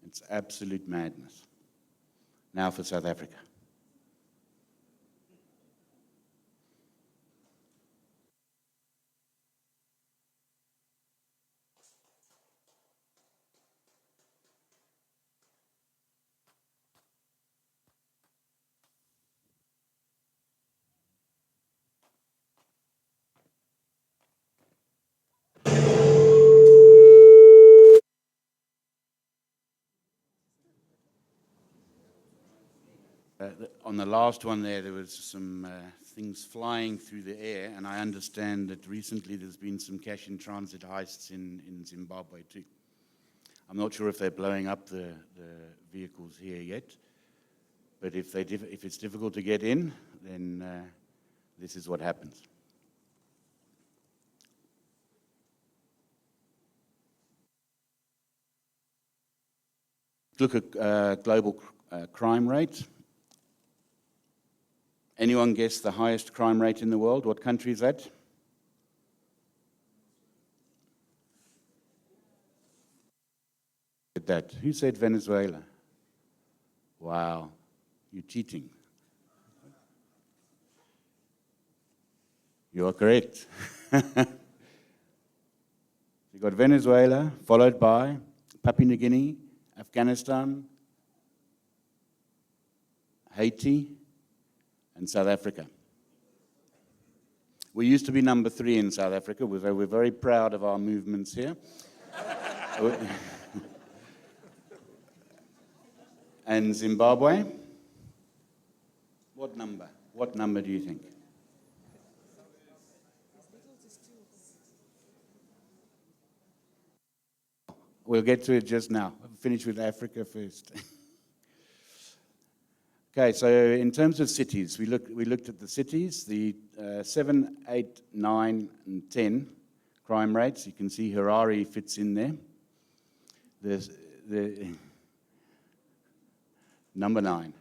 F: It's absolute madness. Now for South Africa. On the last one there was some things flying through the air, and I understand that recently there's been some cash-in-transit heists in Zimbabwe too. I'm not sure if they're blowing up the vehicles here yet, but if it's difficult to get in, then this is what happens. Look at global crime rate. Anyone guess the highest crime rate in the world? What country is that? That. Who said Venezuela? Wow, you're cheating. You are correct. You got Venezuela, followed by Papua New Guinea, Afghanistan, Haiti, and South Africa. We used to be number 3 in South Africa. We're very proud of our movements here. And Zimbabwe? What number? What number do you think? We'll get to it just now. I'll finish with Africa first. Okay, so in terms of cities, we looked at the cities, the 7, 8, 9, and 10 crime rates. You can see Harare fits in there. The number 9.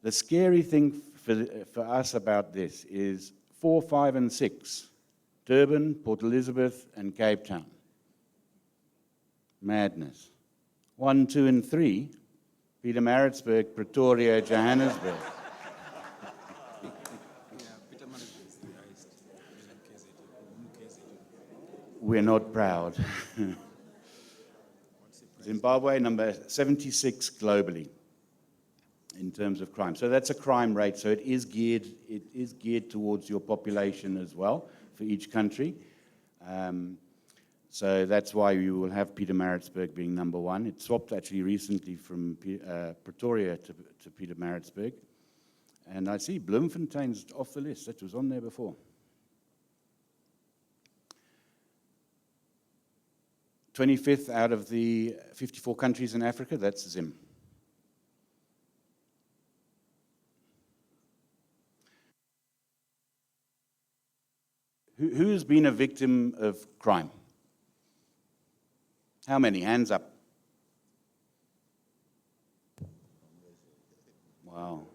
F: The scary thing for us about this is 4, 5, and 6, Durban, Port Elizabeth, and Cape Town. Madness. 1, 2, and 3, Pietermaritzburg, Pretoria, Johannesburg. We're not proud. Zimbabwe, number 76 globally in terms of crime. So that's a crime rate. So it is geared towards your population as well for each country. So that's why you will have Pietermaritzburg being number 1. It swapped actually recently from Pretoria to Pietermaritzburg. And I see Bloemfontein's off the list. That was on there before. 25th out of the 54 countries in Africa, that's Zim. Who has been a victim of crime? How many? Hands up. Wow.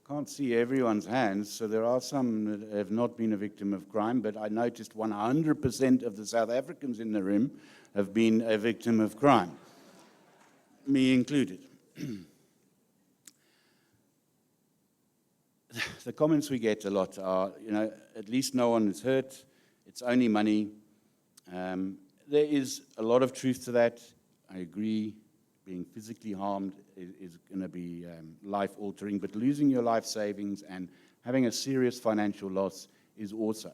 F: Can't see everyone's hands, so there are some that have not been a victim of crime, but I noticed 100% of the South Africans in the room have been a victim of crime, me included. The comments we get a lot are, at least no one is hurt, it's only money. There is a lot of truth to that. I agree. Being physically harmed is going to be life-altering, but losing your life savings and having a serious financial loss is also.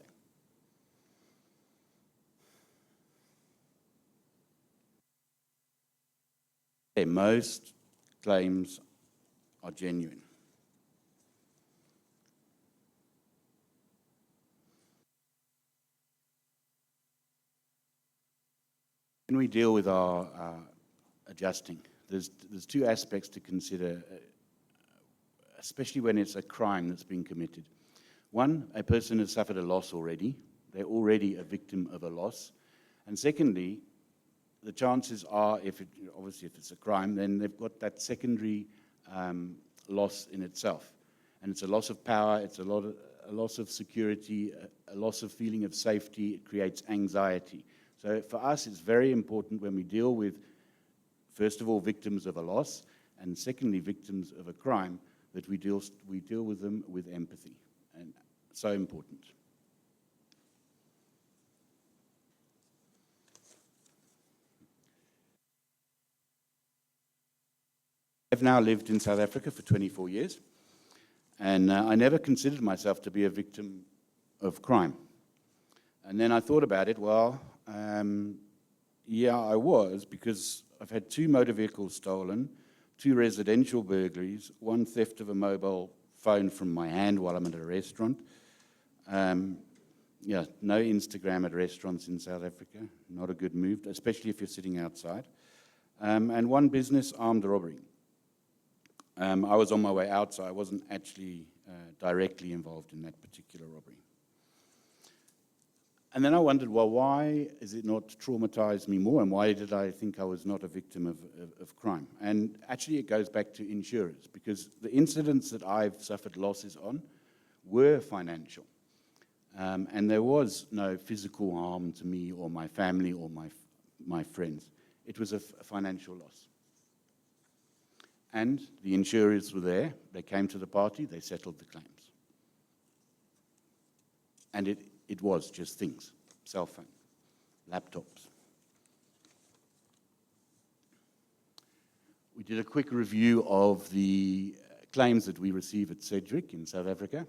F: Most claims are genuine. When we deal with our adjusting, there's two aspects to consider, especially when it's a crime that's been committed. One, a person has suffered a loss already. They're already a victim of a loss. And secondly, the chances are, obviously if it's a crime, then they've got that secondary loss in itself. And it's a loss of power, it's a loss of security, a loss of feeling of safety, it creates anxiety. So for us, it's very important when we deal with, first of all, victims of a loss, and secondly, victims of a crime, that we deal with them with empathy. And so important. I've now lived in South Africa for 24 years, and I never considered myself to be a victim of crime. And then I thought about it, yeah, I was, because I've had 2 motor vehicles stolen, 2 residential burglaries, 1 theft of a mobile phone from my hand while I'm at a restaurant. Yeah, no Instagram at restaurants in South Africa, not a good move, especially if you're sitting outside. And 1 business armed robbery. I was on my way out, so I wasn't actually directly involved in that particular robbery. And then I wondered, why is it not traumatized me more, and why did I think I was not a victim of crime? And actually it goes back to insurers, because the incidents that I've suffered losses on were financial. And there was no physical harm to me or my family or my friends. It was a financial loss. And the insurers were there, they came to the party, they settled the claims. And it was just things, cell phone, laptops. We did a quick review of the claims that we receive at Cedric in South Africa.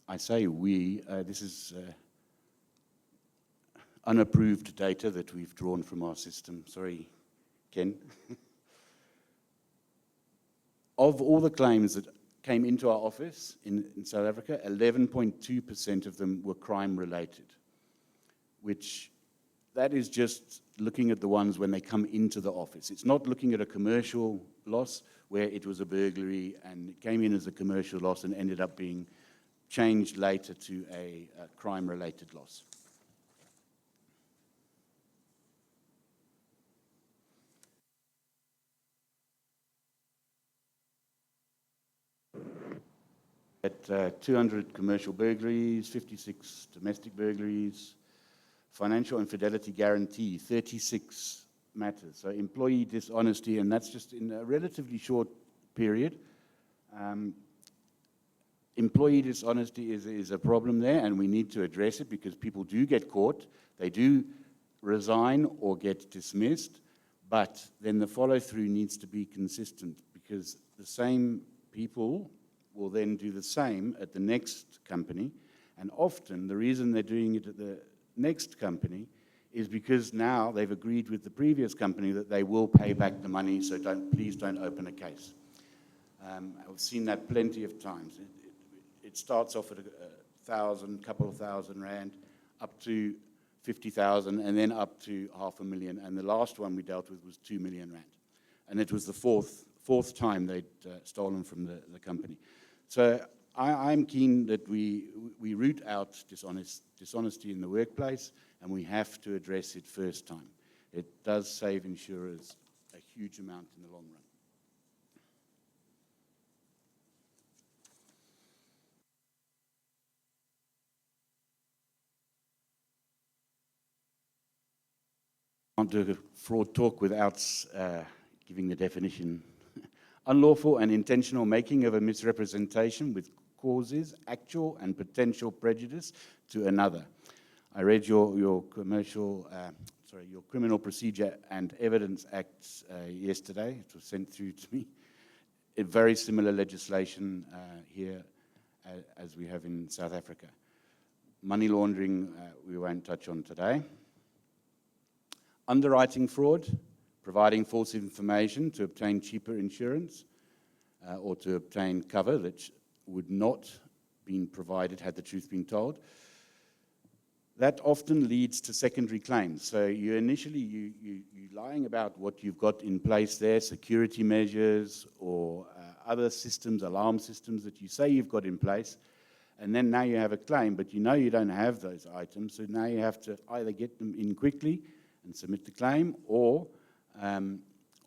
F: I say we, this is unapproved data that we've drawn from our system. Sorry, Ken. Of all the claims that came into our office in South Africa, 11.2% of them were crime-related, which that is just looking at the ones when they come into the office. It's not looking at a commercial loss where it was a burglary and it came in as a commercial loss and ended up being changed later to a crime-related loss. At 200 commercial burglaries, 56 domestic burglaries, financial infidelity guarantee, 36 matters. So employee dishonesty, and that's just in a relatively short period. Employee dishonesty is a problem there, and we need to address it because people do get caught. They do resign or get dismissed, but then the follow-through needs to be consistent because the same people will then do the same at the next company. And often the reason they're doing it at the next company is because now they've agreed with the previous company that they will pay back the money, so please don't open a case. I've seen that plenty of times. It starts off at couple of thousand rand, up to 50,000, and then up to 500,000. And the last one we dealt with was 2 million rand. And it was the fourth time they'd stolen from the company. So I'm keen that we root out dishonesty in the workplace, and we have to address it first time. It does save insurers a huge amount in the long run. Can't do a fraud talk without giving the definition. Unlawful and intentional making of a misrepresentation which causes actual and potential prejudice to another. I read your Criminal Procedure and Evidence Act yesterday. It was sent through to me. A very similar legislation here as we have in South Africa. Money laundering, we won't touch on today. Underwriting fraud, providing false information to obtain cheaper insurance or to obtain cover that would not been provided had the truth been told. That often leads to secondary claims. So you're lying about what you've got in place there, security measures or other systems, alarm systems that you say you've got in place, and then now you have a claim, but you know you don't have those items, so now you have to either get them in quickly and submit the claim, or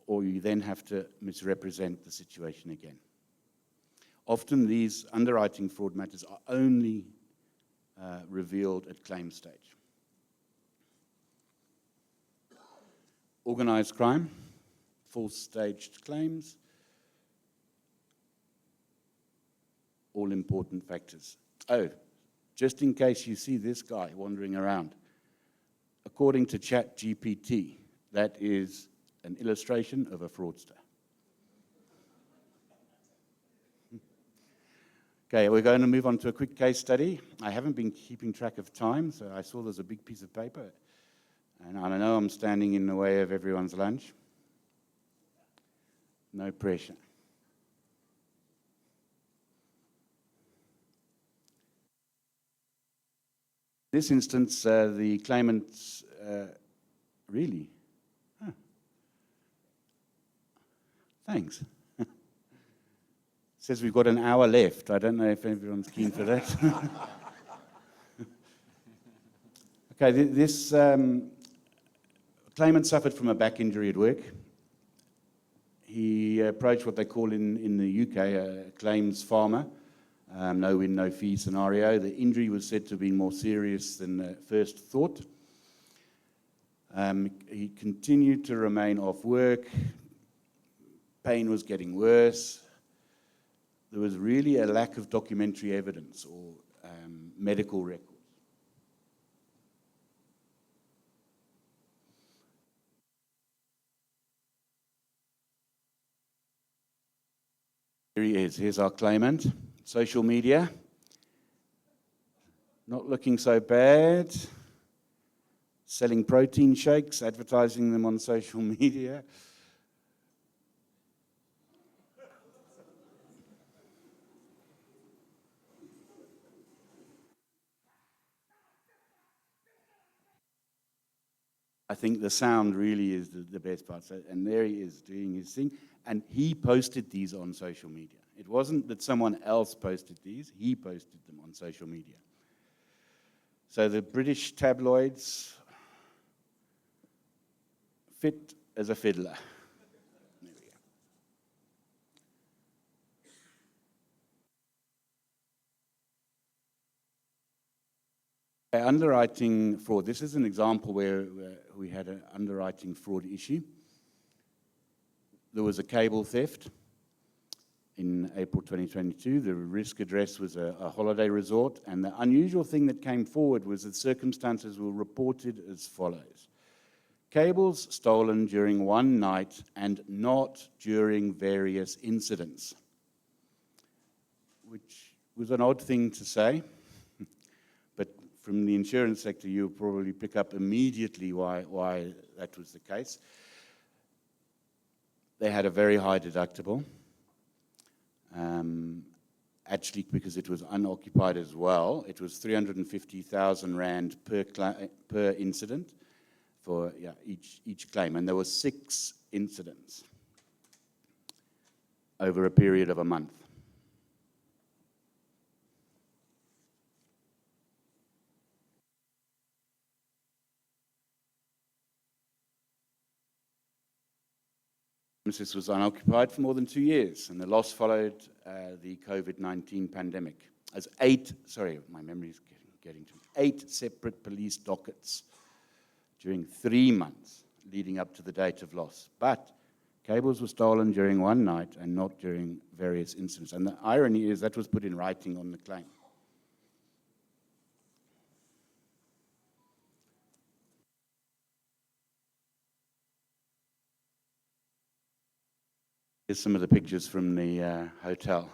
F: you then have to misrepresent the situation again. Often these underwriting fraud matters are only revealed at claim stage. Organized crime, false staged claims, all important factors. Oh, just in case you see this guy wandering around, according to ChatGPT, that is an illustration of a fraudster. Okay, we're going to move on to a quick case study. I haven't been keeping track of time, so I saw there's a big piece of paper, and I know I'm standing in the way of everyone's lunch. No pressure. In this instance, the claimant really. Huh. Thanks. Says we've got an hour left. I don't know if everyone's keen for that. Okay, this claimant suffered from a back injury at work. He approached what they call in the UK a claims farmer, no win, no fee scenario. The injury was said to have been more serious than first thought. He continued to remain off work. Pain was getting worse. There was really a lack of documentary evidence or medical records. Here he is. Here's our claimant. Social media. Not looking so bad. Selling protein shakes, advertising them on social media. I think the sound really is the best part. So, and there he is doing his thing. And he posted these on social media. It wasn't that someone else posted these. He posted them on social media. So the British tabloids, fit as a fiddler. There we go. Underwriting fraud. This is an example where we had an underwriting fraud issue. There was a cable theft in April 2022. The risk address was a holiday resort, and the unusual thing that came forward was that circumstances were reported as follows. Cables stolen during one night and not during various incidents, which was an odd thing to say. From the insurance sector, you'll probably pick up immediately why that was the case. They had a very high deductible, actually because it was unoccupied as well. It was 350,000 Rand per incident for each claim, and there were 6 incidents over a period of a month. Premises was unoccupied for more than 2 years, and the loss followed the COVID-19 pandemic. As my memory is getting to me, 8 separate police dockets during 3 months leading up to the date of loss. But cables were stolen during one night and not during various incidents. And the irony is that was put in writing on the claim. Here's some of the pictures from the hotel.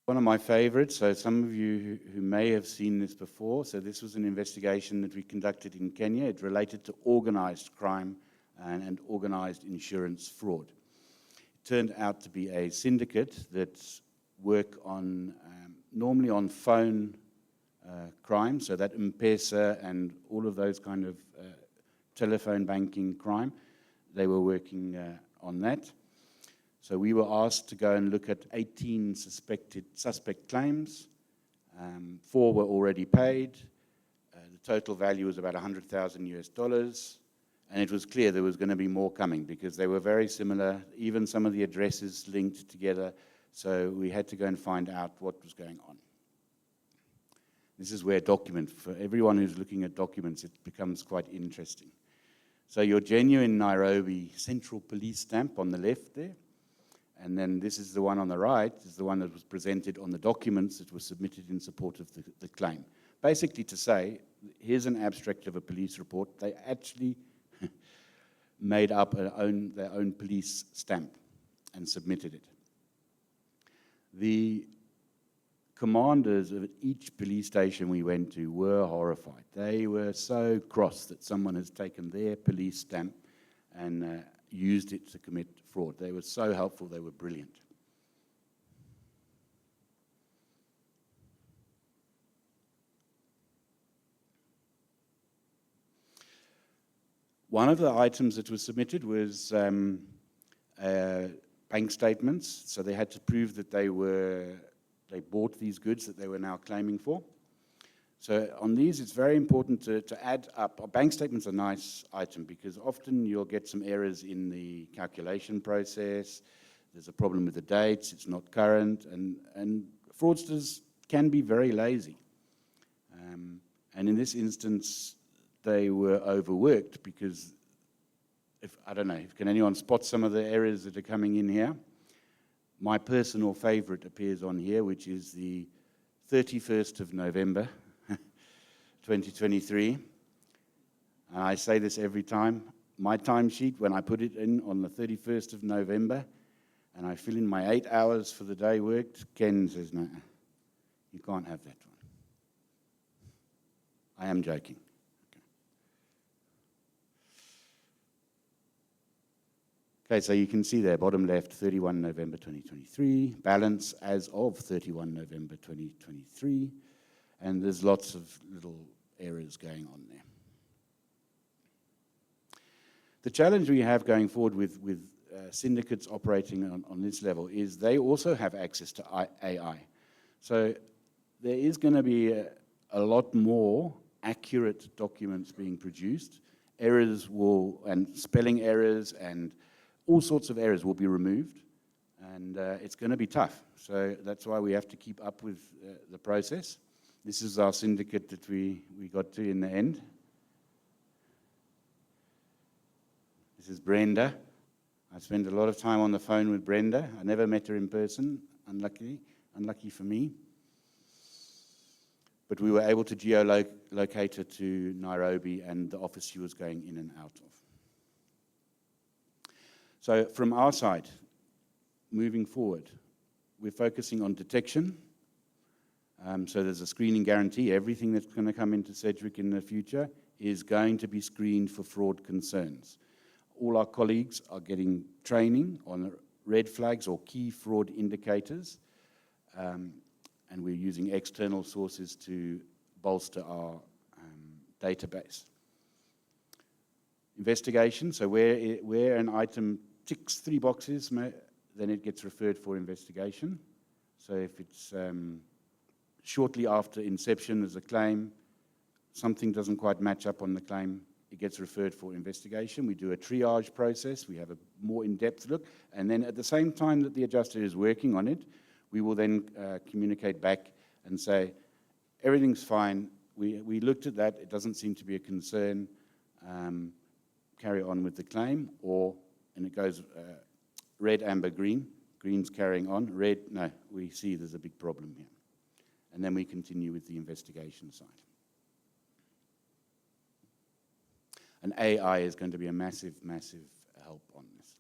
F: One of my favorites, so some of you who may have seen this before, so this was an investigation that we conducted in Kenya. It related to organized crime and organized insurance fraud. It turned out to be a syndicate that work on, normally on phone crime, so that M-Pesa and all of those kind of telephone banking crime, they were working on that. So we were asked to go and look at 18 suspect claims. 4 were already paid. The total value was about $100,000 and it was clear there was going to be more coming because they were very similar, even some of the addresses linked together. So we had to go and find out what was going on. This is where for everyone who's looking at documents, it becomes quite interesting. So your genuine Nairobi Central Police stamp on the left there. And then this is the one on the right, is the one that was presented on the documents that were submitted in support of the claim. Basically to say, here's an abstract of a police report. They actually made up their own police stamp and submitted it. The commanders of each police station we went to were horrified. They were so cross that someone has taken their police stamp and used it to commit fraud. They were so helpful, they were brilliant. One of the items that was submitted was bank statements. So they had to prove that they bought these goods that they were now claiming for. So on these, it's very important to add up. Bank statements are a nice item because often you'll get some errors in the calculation process. There's a problem with the dates, it's not current, and fraudsters can be very lazy. And in this instance, they were overworked because, can anyone spot some of the errors that are coming in here? My personal favorite appears on here, which is the 31st of November, 2023. And I say this every time. My timesheet, when I put it in on the 31st of November, and I fill in my 8 hours for the day worked, Ken says, no, you can't have that one. I am joking. Okay, so you can see there, bottom left, 31 November 2023, balance as of 31 November 2023, and there's lots of little errors going on there. The challenge we have going forward with syndicates operating on this level is they also have access to AI. So there is going to be a lot more accurate documents being produced. Errors and spelling errors and all sorts of errors will be removed, and it's going to be tough. So that's why we have to keep up with the process. This is our syndicate that we got to in the end. This is Brenda. I spent a lot of time on the phone with Brenda. I never met her in person, unlucky for me. But we were able to geolocate her to Nairobi and the office she was going in and out of. So from our side, moving forward, we're focusing on detection. So there's a screening guarantee. Everything that's going to come into Sedgwick in the future is going to be screened for fraud concerns. All our colleagues are getting training on red flags or key fraud indicators, and we're using external sources to bolster our database. Investigation, so where an item ticks 3 boxes, then it gets referred for investigation. So if it's shortly after inception as a claim, something doesn't quite match up on the claim, it gets referred for investigation. We do a triage process. We have a more in-depth look. And then at the same time that the adjuster is working on it, we will then communicate back and say, everything's fine. We looked at that. It doesn't seem to be a concern. Carry on with the claim. And it goes red, amber, green. Green's carrying on. Red, no, we see there's a big problem here. And then we continue with the investigation side. And AI is going to be a massive, massive help on this.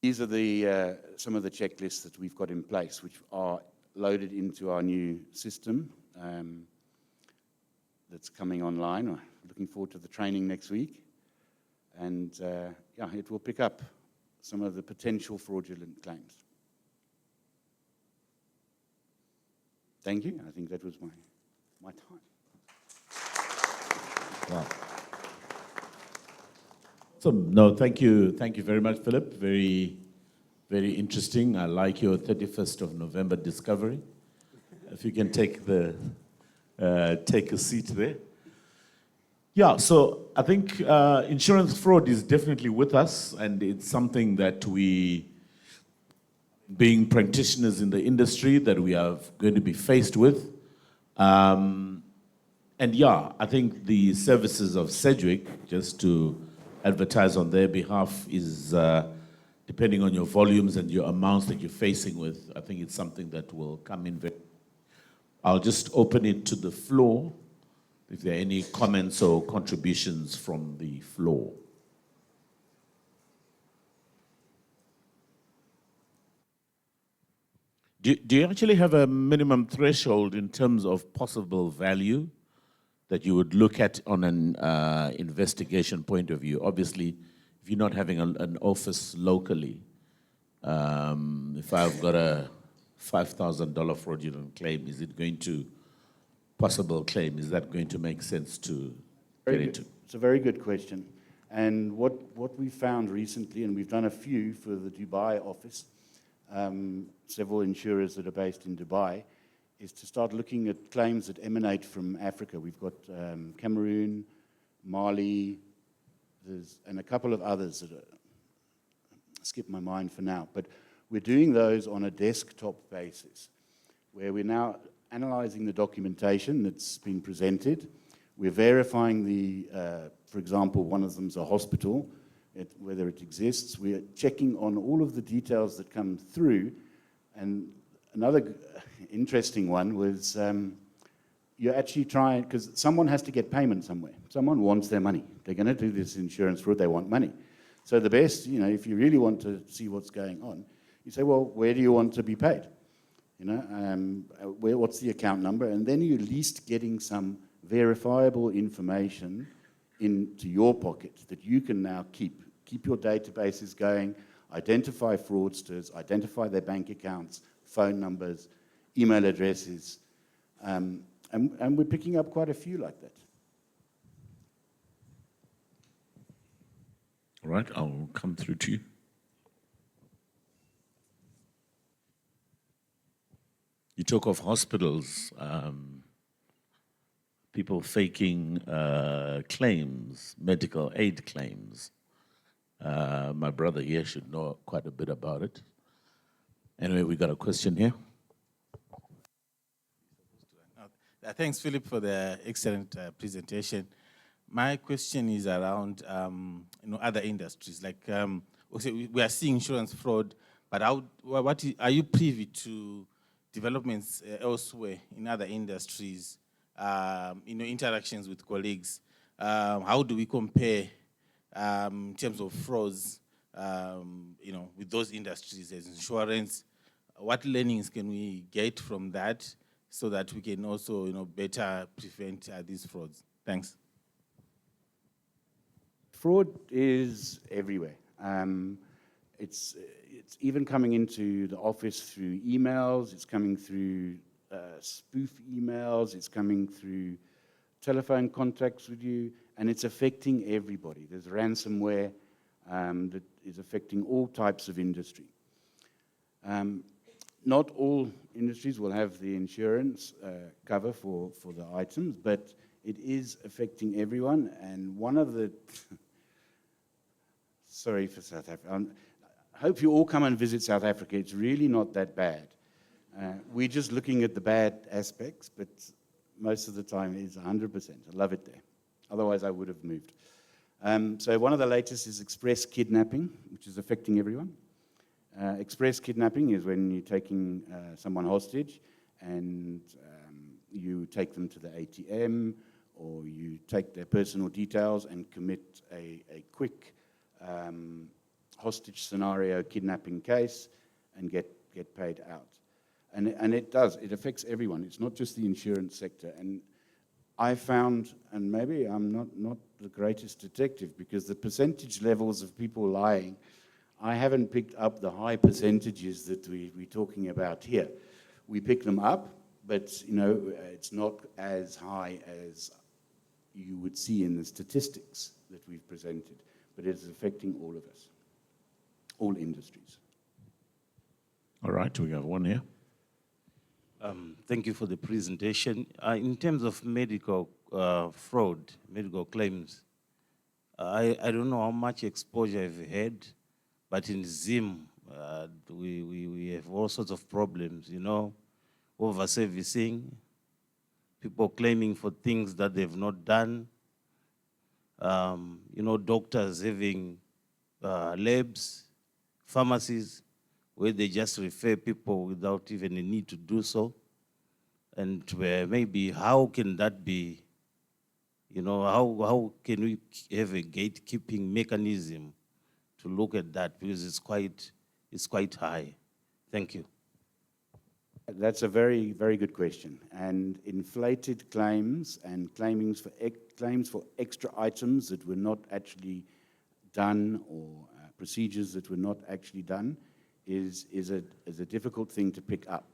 F: These are the some of the checklists that we've got in place, which are loaded into our new system that's coming online. We're looking forward to the training next week. And yeah, it will pick up some of the potential fraudulent claims. Thank you. I think that was my time.
A: Wow. So, no, thank you very much, Philip. Very, very interesting. I like your 31st of November discovery. If you can take a seat there. Yeah, so I think insurance fraud is definitely with us, and it's something that we, being practitioners in the industry, that we are going to be faced with. And yeah, I think the services of Sedgwick, just to advertise on their behalf, is depending on your volumes and your amounts that you're facing with, I think it's something that will come in very. I'll just open it to the floor if there are any comments or contributions from the floor. Do you actually have a minimum threshold in terms of possible value that you would look at on an investigation point of view? Obviously, if you're not having an office locally, if I've got a $5,000 fraudulent claim, is it going to, possible claim, is that going to make sense to get into?
F: It's a very good question. And what we found recently, and we've done a few for the Dubai office, several insurers that are based in Dubai, is to start looking at claims that emanate from Africa. We've got Cameroon, Mali, and a couple of others that skip my mind for now. But we're doing those on a desktop basis, where we're now analyzing the documentation that's been presented. We're verifying for example, one of them's a hospital, whether it exists. We're checking on all of the details that come through. And another interesting one was you're actually trying, because someone has to get payment somewhere. Someone wants their money. They're going to do this insurance fraud, they want money. So the best, if you really want to see what's going on, you say, well, where do you want to be paid? What's the account number? And then you're at least getting some verifiable information into your pocket that you can now keep your databases going, identify fraudsters, identify their bank accounts, phone numbers, email addresses, and we're picking up quite a few like that.
A: All right, I'll come through to you. You talk of hospitals, people faking claims, medical aid claims. My brother here should know quite a bit about it. Anyway, we got a question here.
G: Thanks, Philip, for the excellent presentation. My question is around other industries. Like, we are seeing insurance fraud, but are you privy to developments elsewhere in other industries? Interactions with colleagues. How do we compare in terms of frauds? With those industries as insurance? What learnings can we get from that so that we can also, better prevent these frauds? Thanks.
F: Fraud is everywhere. It's even coming into the office through emails. It's coming through spoof emails. It's coming through telephone contacts with you, and it's affecting everybody. There's ransomware that is affecting all types of industry. not all industries will have the insurance cover for the items, but it is affecting everyone. And one of the, sorry for South Africa, I hope you all come and visit South Africa. It's really not that bad. We're just looking at the bad aspects, but most of the time it's 100%. I love it there. Otherwise, I would have moved. So one of the latest is express kidnapping, which is affecting everyone. Express kidnapping is when you're taking someone hostage and you take them to the ATM or you take their personal details and commit a quick hostage scenario kidnapping case and get paid out. And it does, it affects everyone. It's not just the insurance sector. And I found, and maybe I'm not the greatest detective, because the percentage levels of people lying, I haven't picked up the high percentages that we're talking about here. We pick them up, but it's not as high as you would see in the statistics that we've presented, but it's affecting all of us, all industries.
A: All right, we have one here.
H: Thank you for the presentation. In terms of medical fraud, medical claims, I don't know how much exposure I've had, but in Zim, we have all sorts of problems, over-servicing, people claiming for things that they've not done, doctors having labs, pharmacies, where they just refer people without even a need to do so. And maybe how can that be, how can we have a gatekeeping mechanism to look at that, because it's quite high. Thank you.
F: That's a very, very good question. And inflated claims and claims for extra items that were not actually done or procedures that were not actually done is a difficult thing to pick up.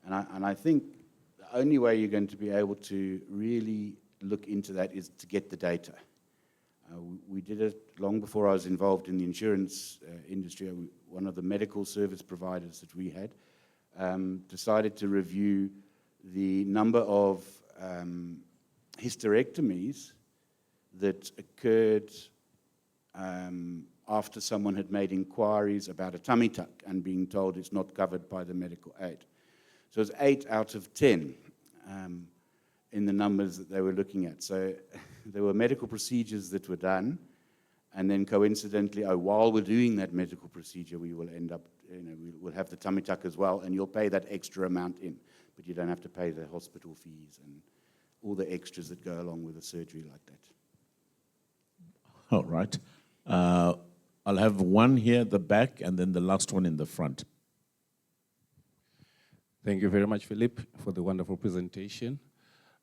F: And I think the only way you're going to be able to really look into that is to get the data. We did it long before I was involved in the insurance industry. One of the medical service providers that we had decided to review the number of hysterectomies that occurred after someone had made inquiries about a tummy tuck and being told it's not covered by the medical aid. So it's 8 out of 10 in the numbers that they were looking at. So there were medical procedures that were done, and then coincidentally, while we're doing that medical procedure, we will end up, we'll have the tummy tuck as well, and you'll pay that extra amount in, but you don't have to pay the hospital fees and all the extras that go along with a surgery like that.
A: All right. I'll have one here at the back and then the last one in the front.
I: Thank you very much, Philip, for the wonderful presentation.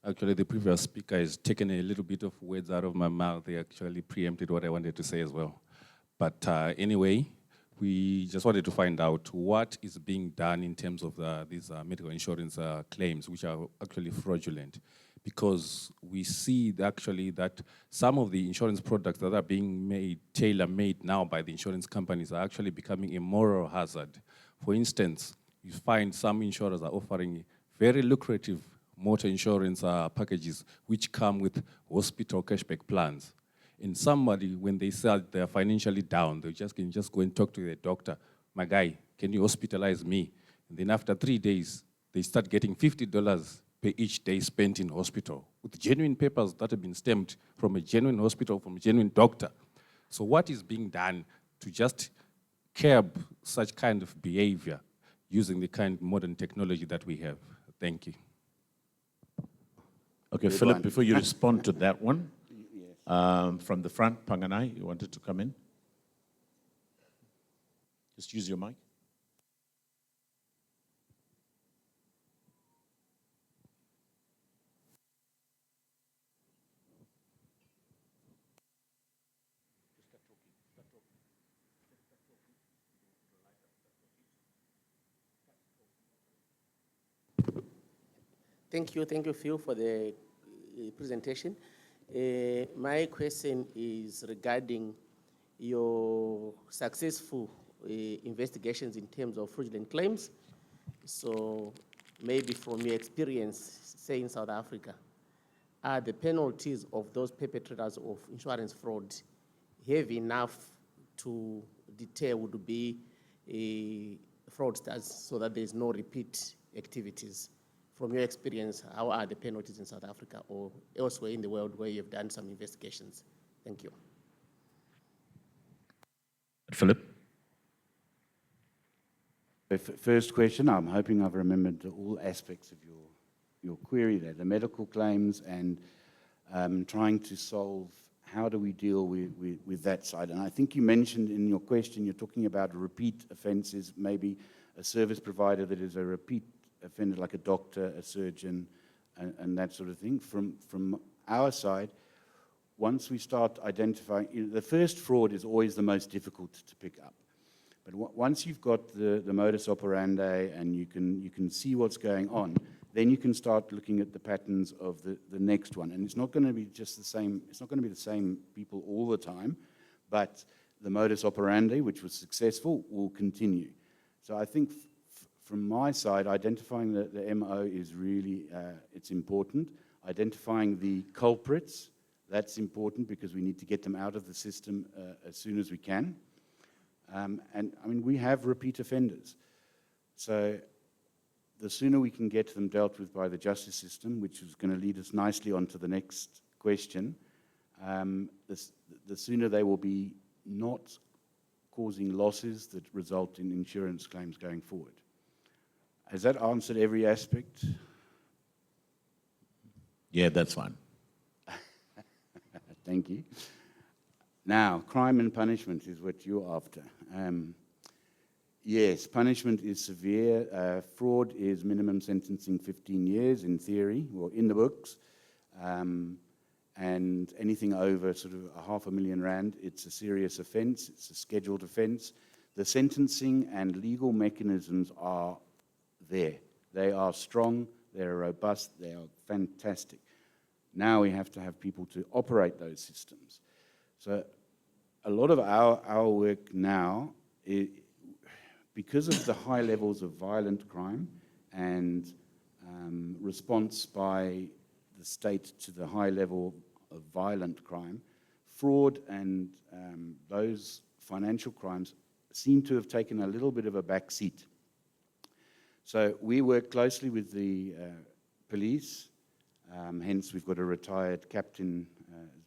I: Actually, the previous speaker has taken a little bit of words out of my mouth. They actually preempted what I wanted to say as well. But anyway, we just wanted to find out what is being done in terms of these medical insurance claims, which are actually fraudulent. Because we see actually that some of the insurance products that are being made, tailor-made now by the insurance companies, are actually becoming a moral hazard. For instance, you find some insurers are offering very lucrative motor insurance packages which come with hospital cashback plans. And somebody, when they say they're financially down, they can just go and talk to the doctor. My guy, can you hospitalize me? And then after 3 days, they start getting $50 per each day spent in hospital with genuine papers that have been stamped from a genuine hospital, from a genuine doctor. So what is being done to just curb such kind of behavior using the kind of modern technology that we have? Thank you.
A: Okay, Philip, before you respond to that one, from the front, Panganai, you wanted to come in? Just use your mic.
J: Thank you, Phil, for the presentation. My question is regarding your successful investigations in terms of fraudulent claims. So maybe from your experience, say in South Africa, are the penalties of those perpetrators of insurance fraud heavy enough to deter would be fraudsters so that there's no repeat activities? From your experience, how are the penalties in South Africa or elsewhere in the world where you've done some investigations? Thank you.
A: Philip?
F: First question, I'm hoping I've remembered all aspects of your query there, the medical claims and trying to solve how do we deal with that side. And I think you mentioned in your question, you're talking about repeat offenses, maybe a service provider that is a repeat offender, like a doctor, a surgeon, and that sort of thing. From our side, once we start identifying, the first fraud is always the most difficult to pick up. But once you've got the modus operandi and you can see what's going on, then you can start looking at the patterns of the next one. And it's not going to be just the same, it's not going to be the same people all the time, but the modus operandi, which was successful, will continue. So I think from my side, identifying the MO is really, it's important. Identifying the culprits, that's important because we need to get them out of the system as soon as we can. And I mean, we have repeat offenders. So the sooner we can get them dealt with by the justice system, which is going to lead us nicely on to the next question, the sooner they will be not causing losses that result in insurance claims going forward. Has that answered every aspect?
A: Yeah, that's fine.
F: Thank you. Now, crime and punishment is what you're after. Yes, punishment is severe. Fraud is minimum sentencing 15 years in theory, or in the books. And anything over sort of R500,000, it's a serious offence, it's a scheduled offence. The sentencing and legal mechanisms are there. They are strong, they're robust, they are fantastic. Now we have to have people to operate those systems. So a lot of our work now, because of the high levels of violent crime and response by the state to the high level of violent crime, fraud and those financial crimes seem to have taken a little bit of a back seat. So we work closely with the police, hence we've got a retired captain,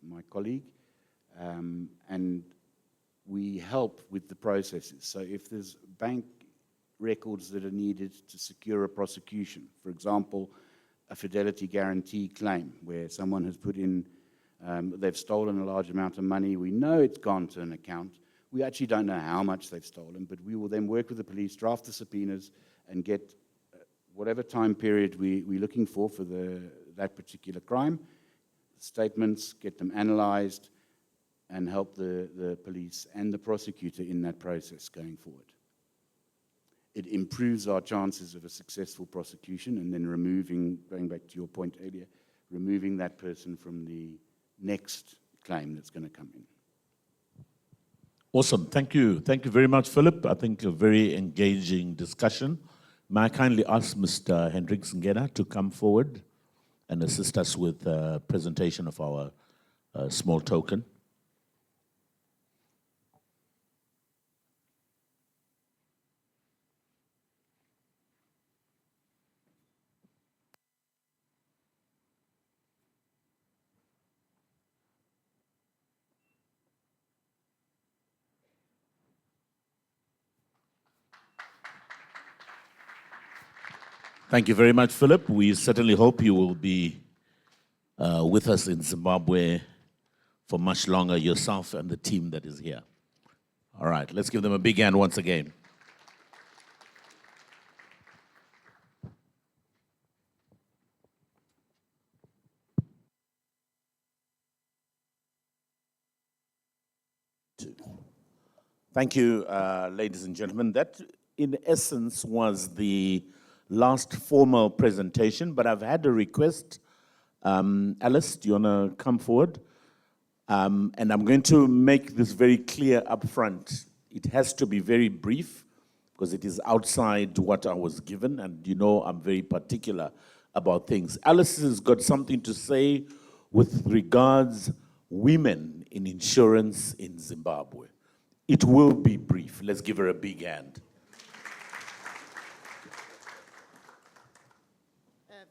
F: my colleague, and we help with the processes. So if there's bank records that are needed to secure a prosecution, for example, a fidelity guarantee claim where someone has put in, they've stolen a large amount of money, we know it's gone to an account, we actually don't know how much they've stolen, but we will then work with the police, draft the subpoenas, and get whatever time period we're looking for that particular crime, statements, get them analyzed, and help the police and the prosecutor in that process going forward. It improves our chances of a successful prosecution and then removing, going back to your point earlier, removing that person from the next claim that's going to come in.
A: Awesome. Thank you. Thank you very much, Philip. I think a very engaging discussion. May I kindly ask Mr. Hendricks Ngena to come forward and assist us with a presentation of our small token. Thank you very much, Philip. We certainly hope you will be with us in Zimbabwe for much longer, yourself and the team that is here. All right, let's give them a big hand once again. Thank you, ladies and gentlemen. That, in essence, was the last formal presentation, but I've had a request. Alice, do you want to come forward? And I'm going to make this very clear up front. It has to be very brief, because because it is outside what I was given, and you know I'm very particular about things. Alice has got something to say with regards women in insurance in Zimbabwe. It will be brief. Let's give her a big hand.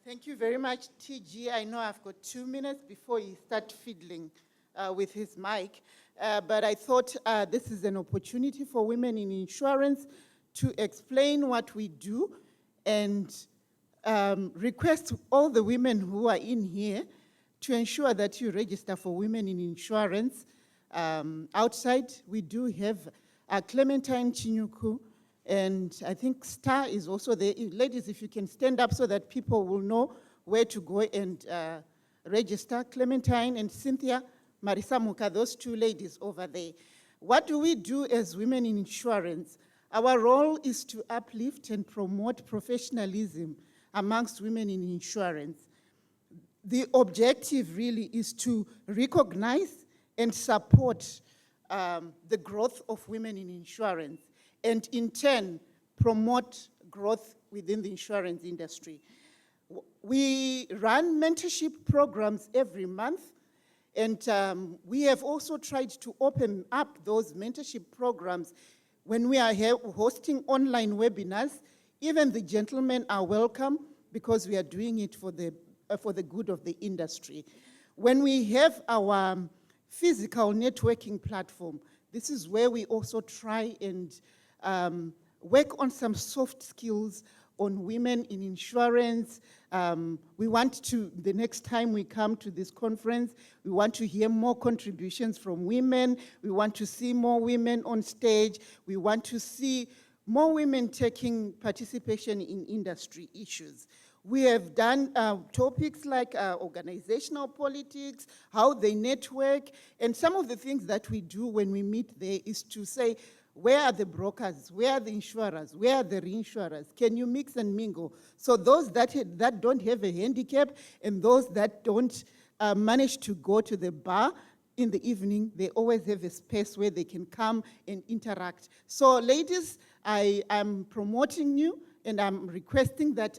K: Thank you very much, TG. I know I've got 2 minutes before you start fiddling with his mic, but I thought this is an opportunity for women in insurance to explain what we do and request all the women who are in here to ensure that you register for women in insurance. Outside, we do have Clementine Chinyuku, and I think Star is also there. Ladies, if you can stand up so that people will know where to go and register. Clementine and Cynthia Marisamuka, those two ladies over there. What do we do as women in insurance? Our role is to uplift and promote professionalism amongst women in insurance. The objective really is to recognize and support the growth of women in insurance, and in turn, promote growth within the insurance industry. We run mentorship programs every month, and we have also tried to open up those mentorship programs when we are hosting online webinars. Even the gentlemen are welcome because we are doing it for the good of the industry. When we have our physical networking platform, this is where we also try and work on some soft skills on women in insurance. We want to, the next time we come to this conference, we want to hear more contributions from women. We want to see more women on stage. We want to see more women taking participation in industry issues. We have done topics like organizational politics, how they network, and some of the things that we do when we meet there is to say, where are the brokers? Where are the insurers? Where are the reinsurers? Can you mix and mingle? So those that don't have a handicap and those that don't manage to go to the bar in the evening, they always have a space where they can come and interact. So ladies, I am promoting you and I'm requesting that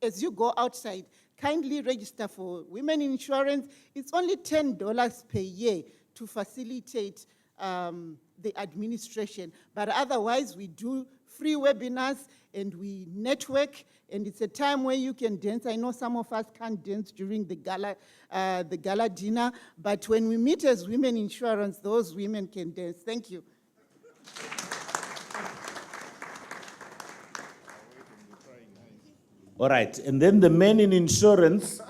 K: as you go outside, kindly register for women in insurance. It's only $10 per year to facilitate the administration. But otherwise, we do free webinars and we network, and it's a time where you can dance. I know some of us can't dance during the gala dinner, but when we meet as women in insurance, those women can dance. Thank you.
A: All right, and then the men in insurance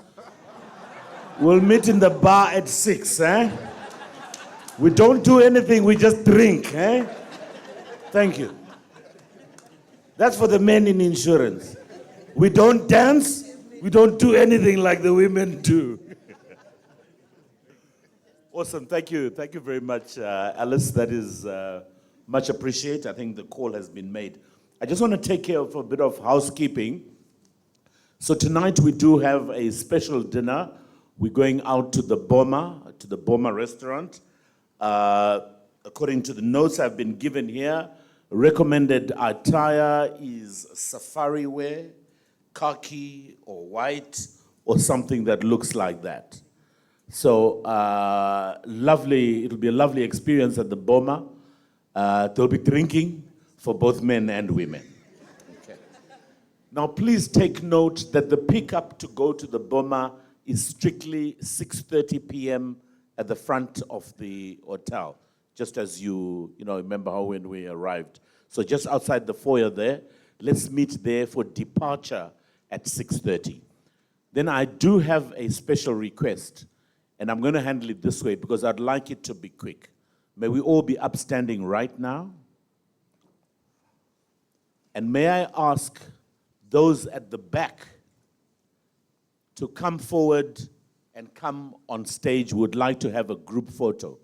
A: will meet in the bar at 6, eh? We don't do anything, we just drink, eh? Thank you. That's for the men in insurance. We don't dance, we don't do anything like the women do. Awesome, thank you very much, Alice. That is much appreciated. I think the call has been made. I just want to take care of a bit of housekeeping. So tonight we do have a special dinner. We're going out to the Boma restaurant. According to the notes I've been given here, recommended attire is safari wear, khaki or white, or something that looks like that. So it'll be a lovely experience at the Boma. There'll be drinking for both men and women. Now, please take note that the pickup to go to the Boma is strictly 6:30 p.m. at the front of the hotel, just as you remember how when we arrived. So just outside the foyer there, let's meet there for departure at 6:30. Then I do have a special request, and I'm going to handle it this way because I'd like it to be quick. May we all be upstanding right now? And may I ask those at the back to come forward and come on stage. We would like to have a group photo.